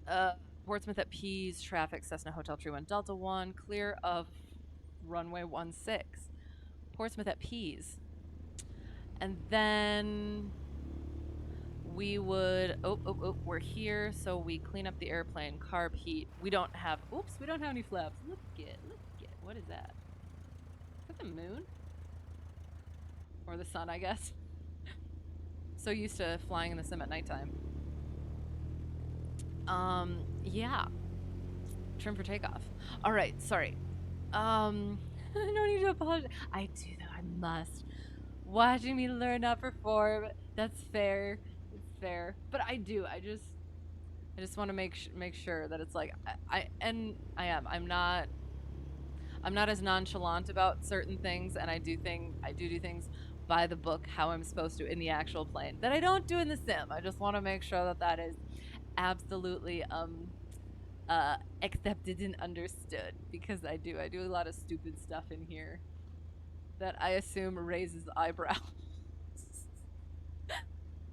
uh Portsmouth at Pease, traffic, Cessna Hotel Tree 1 Delta 1, clear of runway 16. Portsmouth at Pease. And then we would we're here, so we clean up the airplane, carb heat. We don't have any flaps. Look at what is that? Is that the moon? Or the sun, I guess. So used to flying in the sim at nighttime. Yeah. Trim for takeoff. All right, sorry. I don't need to apologize. I do though. I must. Watching me learn not perform. That's fair. It's fair. But I do. I just want to make sure that it's like I am. I'm not as nonchalant about certain things, and I do things by the book how I'm supposed to in the actual plane that I don't do in the sim. I just want to make sure that that is absolutely accepted and understood, because I do a lot of stupid stuff in here that I assume raises eyebrows.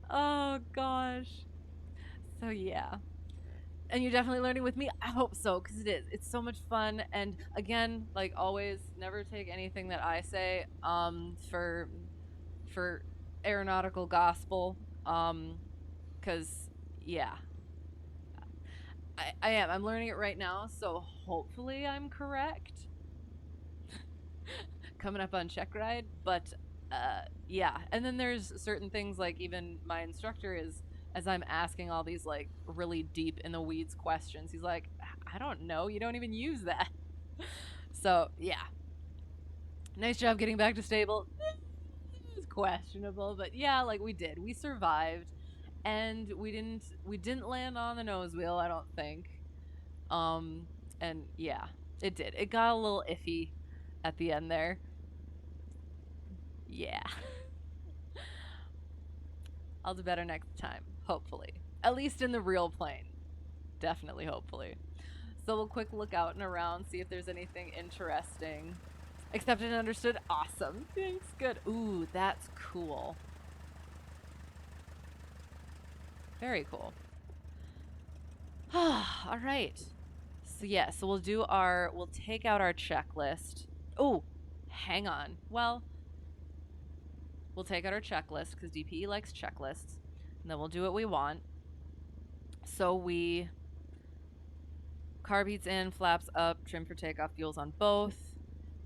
Oh gosh. So yeah. And you're definitely learning with me. I hope so, because it is. It's so much fun. And again, like always, never take anything that I say for aeronautical gospel. Because yeah, I am. I'm learning it right now, so hopefully I'm correct. Coming up on Checkride, but yeah. And then there's certain things, like even my instructor is, as I'm asking all these like really deep in the weeds questions, he's like, I don't know, you don't even use that. So yeah, nice job getting back to stable. It was questionable, but yeah, like we survived, and we didn't land on the nose wheel, I don't think. Um, and yeah, it got a little iffy at the end there. Yeah. I'll do better next time, hopefully. At least in the real plane. Definitely, hopefully. So we'll quick look out and around, see if there's anything interesting. Accepted and understood. Awesome. Thanks. Good. Ooh, that's cool. Very cool. All right. So yeah, so we'll take out our checklist. Oh, hang on. Well, we'll take out our checklist because DPE likes checklists. And then we'll do what we want. So we carb heats in, flaps up, trim for takeoff, fuels on both.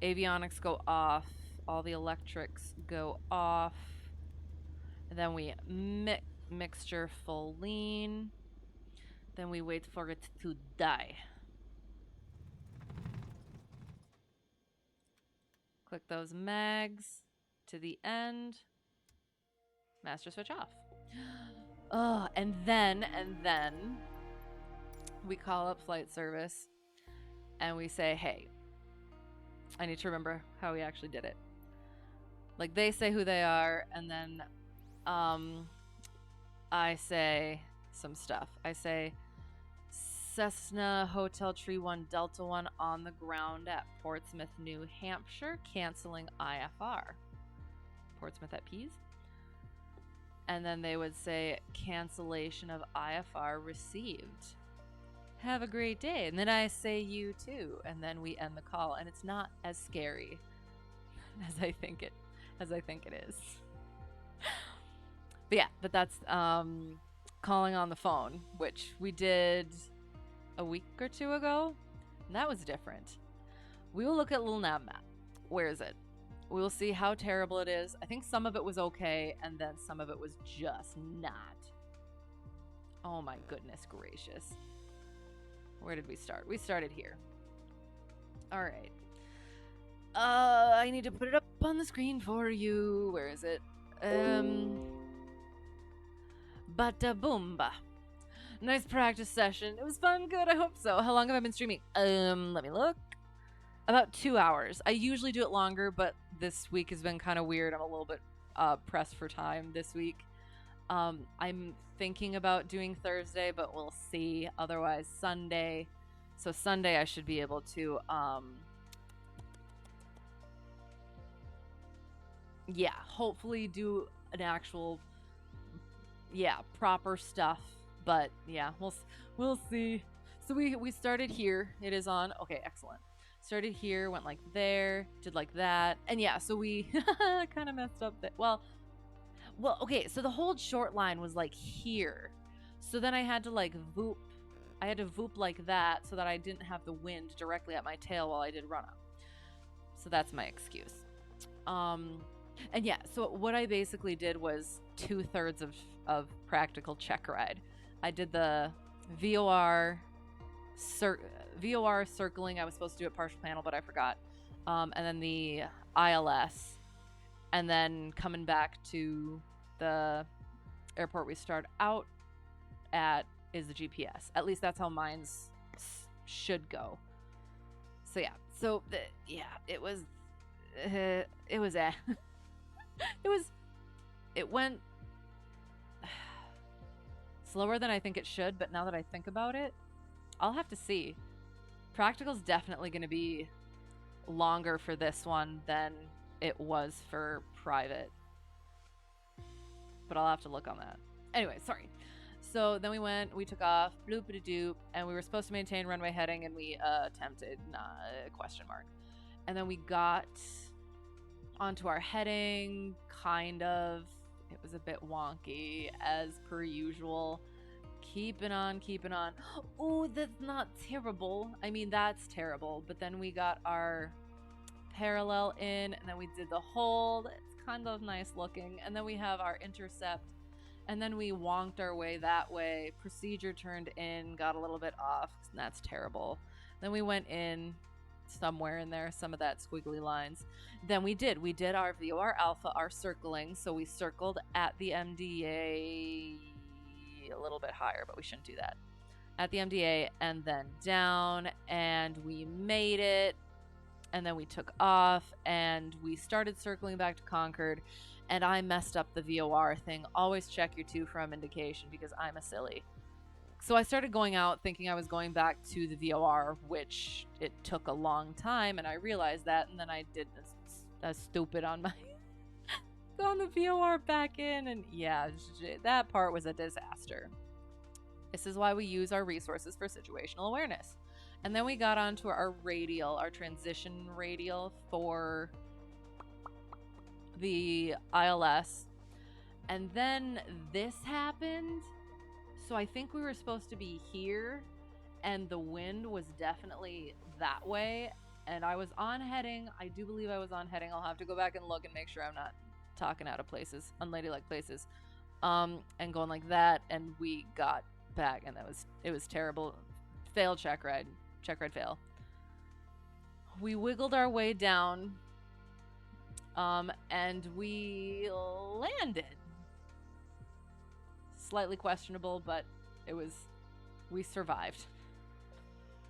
Avionics go off, all the electrics go off. And then we mixture full lean. Then we wait for it to die. Click those mags to the end. Master switch off. Oh, and then we call up flight service and we say, hey, I need to remember how we actually did it. Like they say who they are, and then I say some stuff. I say Cessna Hotel Tree 1 Delta 1 on the ground at Portsmouth, New Hampshire, canceling IFR. Portsmouth at Pease. And then they would say cancellation of IFR received. Have a great day. And then I say you too. And then we end the call. And it's not as scary as I think it is. But that's calling on the phone, which we did a week or two ago. And that was different. We will look at little nav map. Where is it? We will see how terrible it is. I think some of it was okay, and then some of it was just not. Oh my goodness gracious. Where did we start? We started here. All right. I need to put it up on the screen for you. Where is it? Um, Bada boomba. Nice practice session. It was fun. Good. I hope so. How long have I been streaming? Let me look. About 2 hours. I usually do it longer, but this week has been kind of weird. I'm a little bit pressed for time this week. I'm thinking about doing Thursday, but we'll see. Otherwise, Sunday. So Sunday I should be able to yeah, hopefully do an actual proper stuff. But yeah, we'll see. So we started here. It is on. Okay, excellent. Started here, went like there, did like that. And yeah, so we kind of messed up that. Well, okay, so the hold short line was like here. So then I had to like voop. I had to voop like that so that I didn't have the wind directly at my tail while I did run up. So that's my excuse. And yeah, so what I basically did was 2/3 of practical Checkride. I did the VOR circling. I was supposed to do a partial panel, but I forgot. And then the ILS, and then coming back to the airport we start out at is the GPS. At least that's how mine's should go. So yeah, it was it went slower than I think it should, but now that I think about it, I'll have to see. Practical's definitely going to be longer for this one than it was for private, but I'll have to look on that. Anyway, sorry. So then we took off, bloop-a-doop, and we were supposed to maintain runway heading, and we attempted, question mark. And then we got onto our heading, kind of. It was a bit wonky, as per usual. Keeping on. Oh, that's not terrible. I mean, that's terrible. But then we got our parallel in, and then we did the hold. It's kind of nice looking. And then we have our intercept. And then we wonked our way that way. Procedure turned in, got a little bit off. And that's terrible. Then we went in somewhere in there, some of that squiggly lines. Then we did our VOR alpha, our circling. So we circled at the MDA a little bit higher, but we shouldn't do that. At the MDA and then down, and we made it. And then we took off and we started circling back to Concord. And I messed up the VOR thing. Always check your 2 from indication because I'm a silly. So I started going out thinking I was going back to the VOR, which it took a long time, and I realized that, and then I did a stupid on my on the VOR back in, and yeah, that part was a disaster. This is why we use our resources for situational awareness. And then we got onto our radial, our transition radial for the ILS, and then this happened. So I think we were supposed to be here, and the wind was definitely that way, and I was on heading. I do believe I was on heading. I'll have to go back and look and make sure I'm not talking out of places, unladylike places, and going like that, and we got back, and it was terrible. Failed Checkride fail. We wiggled our way down, and we landed. Slightly questionable, but we survived.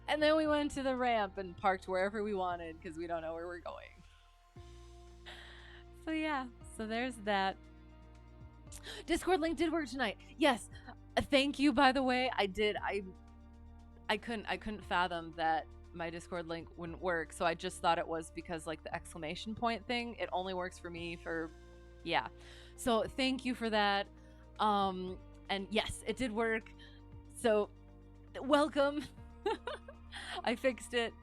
And then we went to the ramp and parked wherever we wanted because we don't know where we're going. So yeah, so there's that. Discord link did work tonight. Yes. Thank you, by the way. I couldn't fathom that my Discord link wouldn't work, so I just thought it was because like the exclamation point thing, it only works for me for yeah. So thank you for that. And yes, it did work. So welcome. I fixed it.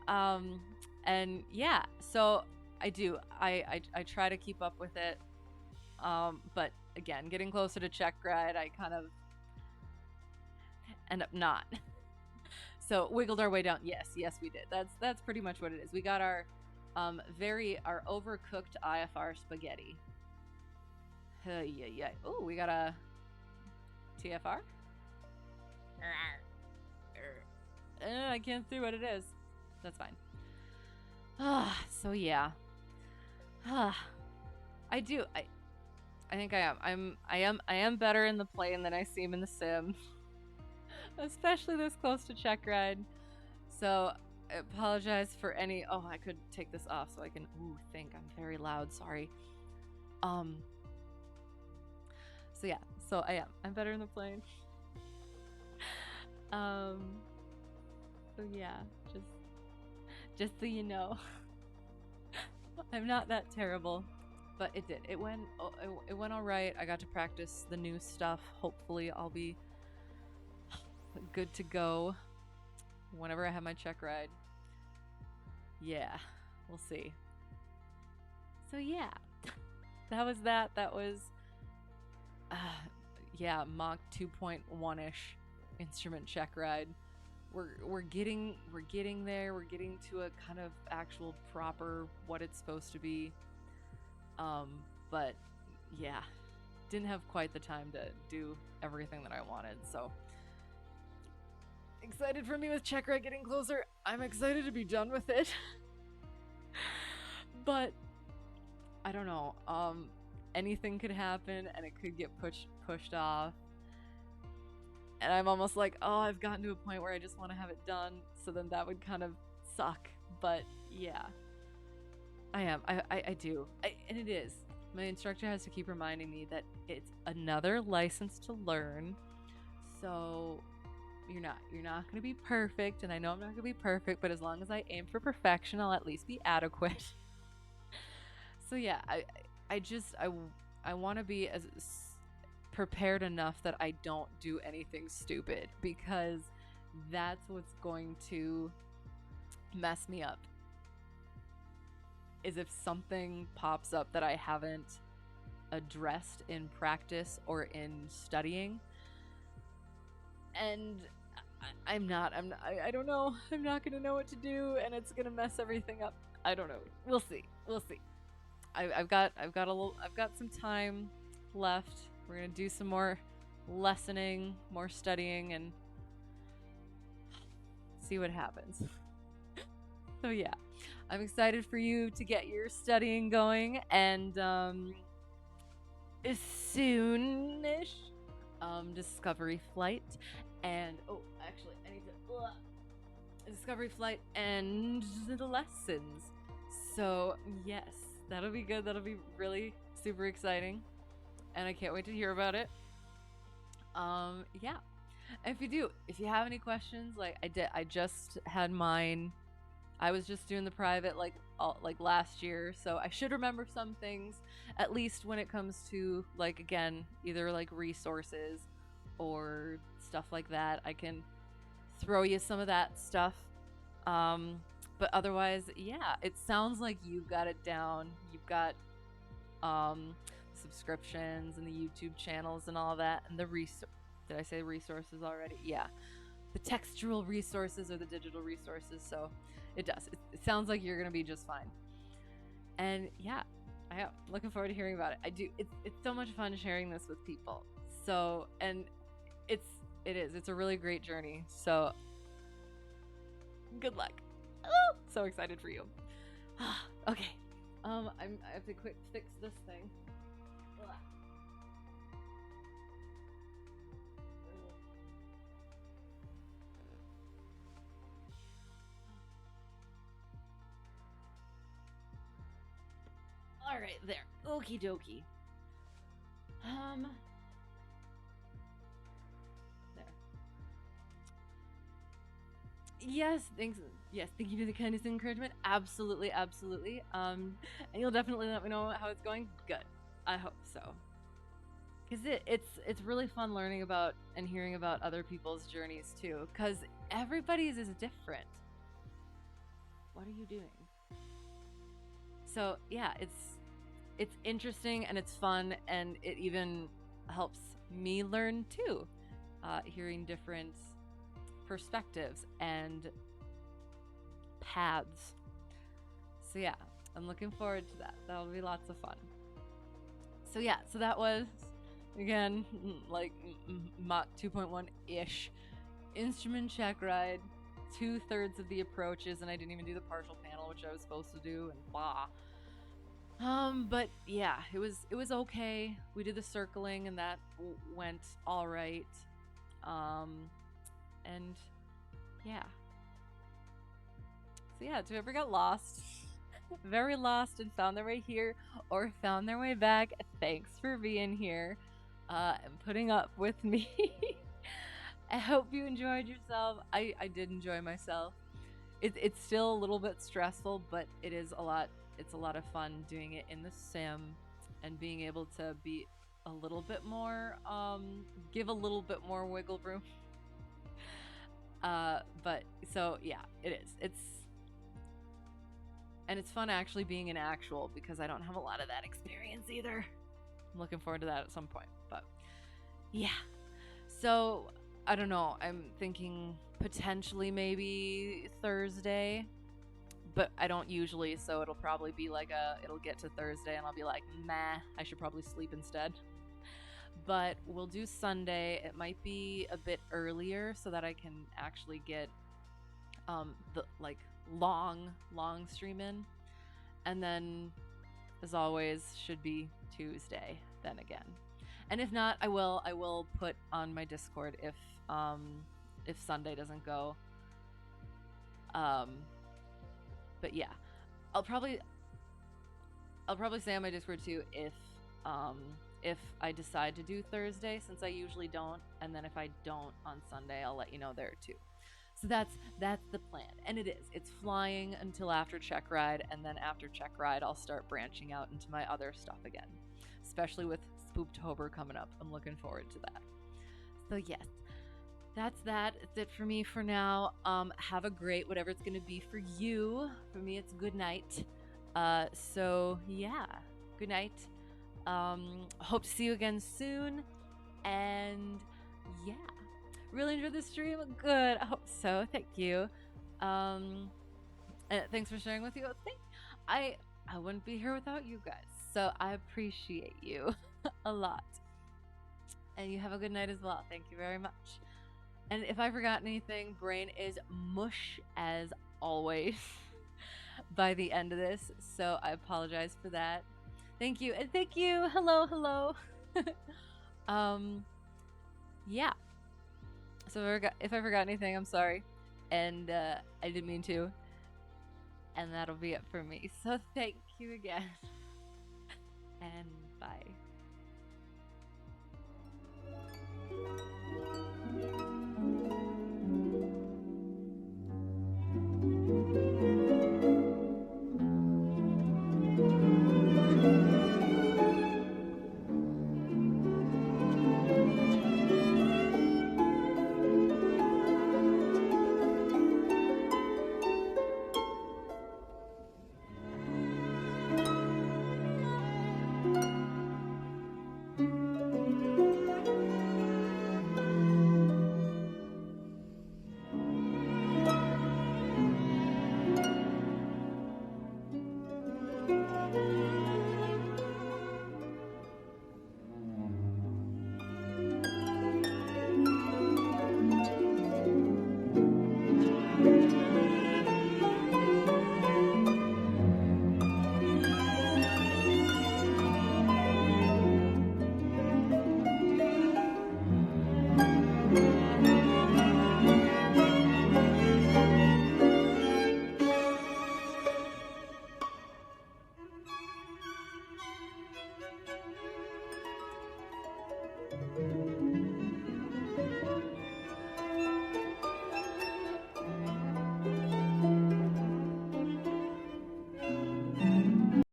And yeah, so I try to keep up with it. But again, getting closer to Checkride, I kind of end up not. So wiggled our way down. Yes, we did. That's pretty much what it is. We got our our overcooked IFR spaghetti. Yeah. Oh, we got a TFR? I can't see what it is. That's fine. So yeah. I think I am. I am better in the plane than I seem in the sim, especially this close to Checkride. So I apologize for any. Oh, I could take this off so I can. Ooh, think I'm very loud. Sorry. Um. So yeah. So I am. I'm better in the plane. Um. So yeah. Just so you know, I'm not that terrible. But it did. It went. It went all right. I got to practice the new stuff. Hopefully, I'll be good to go whenever I have my check ride. Yeah, we'll see. So yeah, that was that. That was, uh, yeah, Mach 2.1 ish instrument check ride. We're getting there. We're getting to a kind of actual proper what it's supposed to be. Um, but yeah, didn't have quite the time to do everything that I wanted. So excited for me with Checkride getting closer. I'm excited to be done with it. But I don't know. Anything could happen and it could get pushed off. And I'm almost like, oh, I've gotten to a point where I just want to have it done. So then that would kind of suck. But yeah, I am. I do. And it is. My instructor has to keep reminding me that it's another license to learn. So you're not going to be perfect, and I know I'm not going to be perfect, but as long as I aim for perfection, I'll at least be adequate. So yeah, I want to be as prepared enough that I don't do anything stupid, because that's what's going to mess me up. Is if something pops up that I haven't addressed in practice or in studying, and I don't know. I'm not gonna know what to do, and it's gonna mess everything up. I don't know. We'll see. We'll see. I've got some time left. We're gonna do some more lessoning, more studying, and see what happens. So yeah, I'm excited for you to get your studying going, and soonish, Discovery Flight, and oh, actually, I need to Discovery Flight and the lessons. So yes, that'll be good. That'll be really super exciting, and I can't wait to hear about it. Yeah. If you have any questions, like I just had mine. I was just doing the private like last year, so I should remember some things, at least when it comes to, like, again, either like resources or stuff like that. I can throw you some of that stuff. But otherwise, yeah, it sounds like you've got it down. You've got subscriptions and the YouTube channels and all that, and did I say resources already? Yeah, the textual resources or the digital resources. So it does. It sounds like you're gonna be just fine. And yeah, I am looking forward to hearing about it. I do. It's so much fun sharing this with people. So, and it's a really great journey. So good luck. Oh, so excited for you. Okay. I have to quick fix this thing. All right, there. Okie dokie. There. Yes, thanks. Yes, thank you for the kindness and encouragement. Absolutely, absolutely. And you'll definitely let me know how it's going. Good. I hope so. Because it's really fun learning about and hearing about other people's journeys too. Because everybody's is different. What are you doing? So yeah, it's interesting and it's fun, and it even helps me learn too, hearing different perspectives and paths. So yeah, I'm looking forward to that. That'll be lots of fun. So yeah, so that was, again, like Mach 2.1 ish instrument check ride, 2/3 of the approaches, and I didn't even do the partial panel, which I was supposed to do, and blah. But yeah, it was okay. We did the circling and that went all right. Um, and yeah. So yeah, to whoever got lost, very lost and found their way here or found their way back, thanks for being here, and putting up with me. I hope you enjoyed yourself. I did enjoy myself. It's still a little bit stressful, but it is a lot. It's a lot of fun doing it in the sim, and being able to be a little bit more, give a little bit more wiggle room. But so yeah, it is. It's fun actually being an actual because I don't have a lot of that experience either. I'm looking forward to that at some point. But yeah. So I don't know. I'm thinking potentially maybe Thursday, but I don't usually, so it'll probably be like it'll get to Thursday and I'll be like, meh, I should probably sleep instead. But we'll do Sunday. It might be a bit earlier so that I can actually get the like long stream in. And then as always should be Tuesday then again. And if not, I will put on my Discord if Sunday doesn't go. Um but yeah. I'll probably I'll probably say on my Discord too um if I decide to do Thursday, since I usually don't, and then if I don't on Sunday, I'll let you know there too. So that's the plan, and it's flying until after Checkride, and then after Checkride, I'll start branching out into my other stuff again, especially with Spooptober coming up. I'm looking forward to that. So yes, that's that. It's it for me for now. Have a great whatever it's gonna be for you. For me, it's good night. So yeah, good night. Hope to see you again soon, and yeah, really enjoyed the stream. Good. I hope so. Thank you. Um, thanks for sharing with you. I I wouldn't be here without you guys. So I appreciate you a lot. And you have a good night as well. Thank you very much. And if I forgot anything, brain is mush as always by the end of this. So I apologize for that. Thank you. And thank you. Hello, hello. um yeah. So if I forgot anything, I'm sorry. And I didn't mean to. And that'll be it for me. So thank you again. And bye.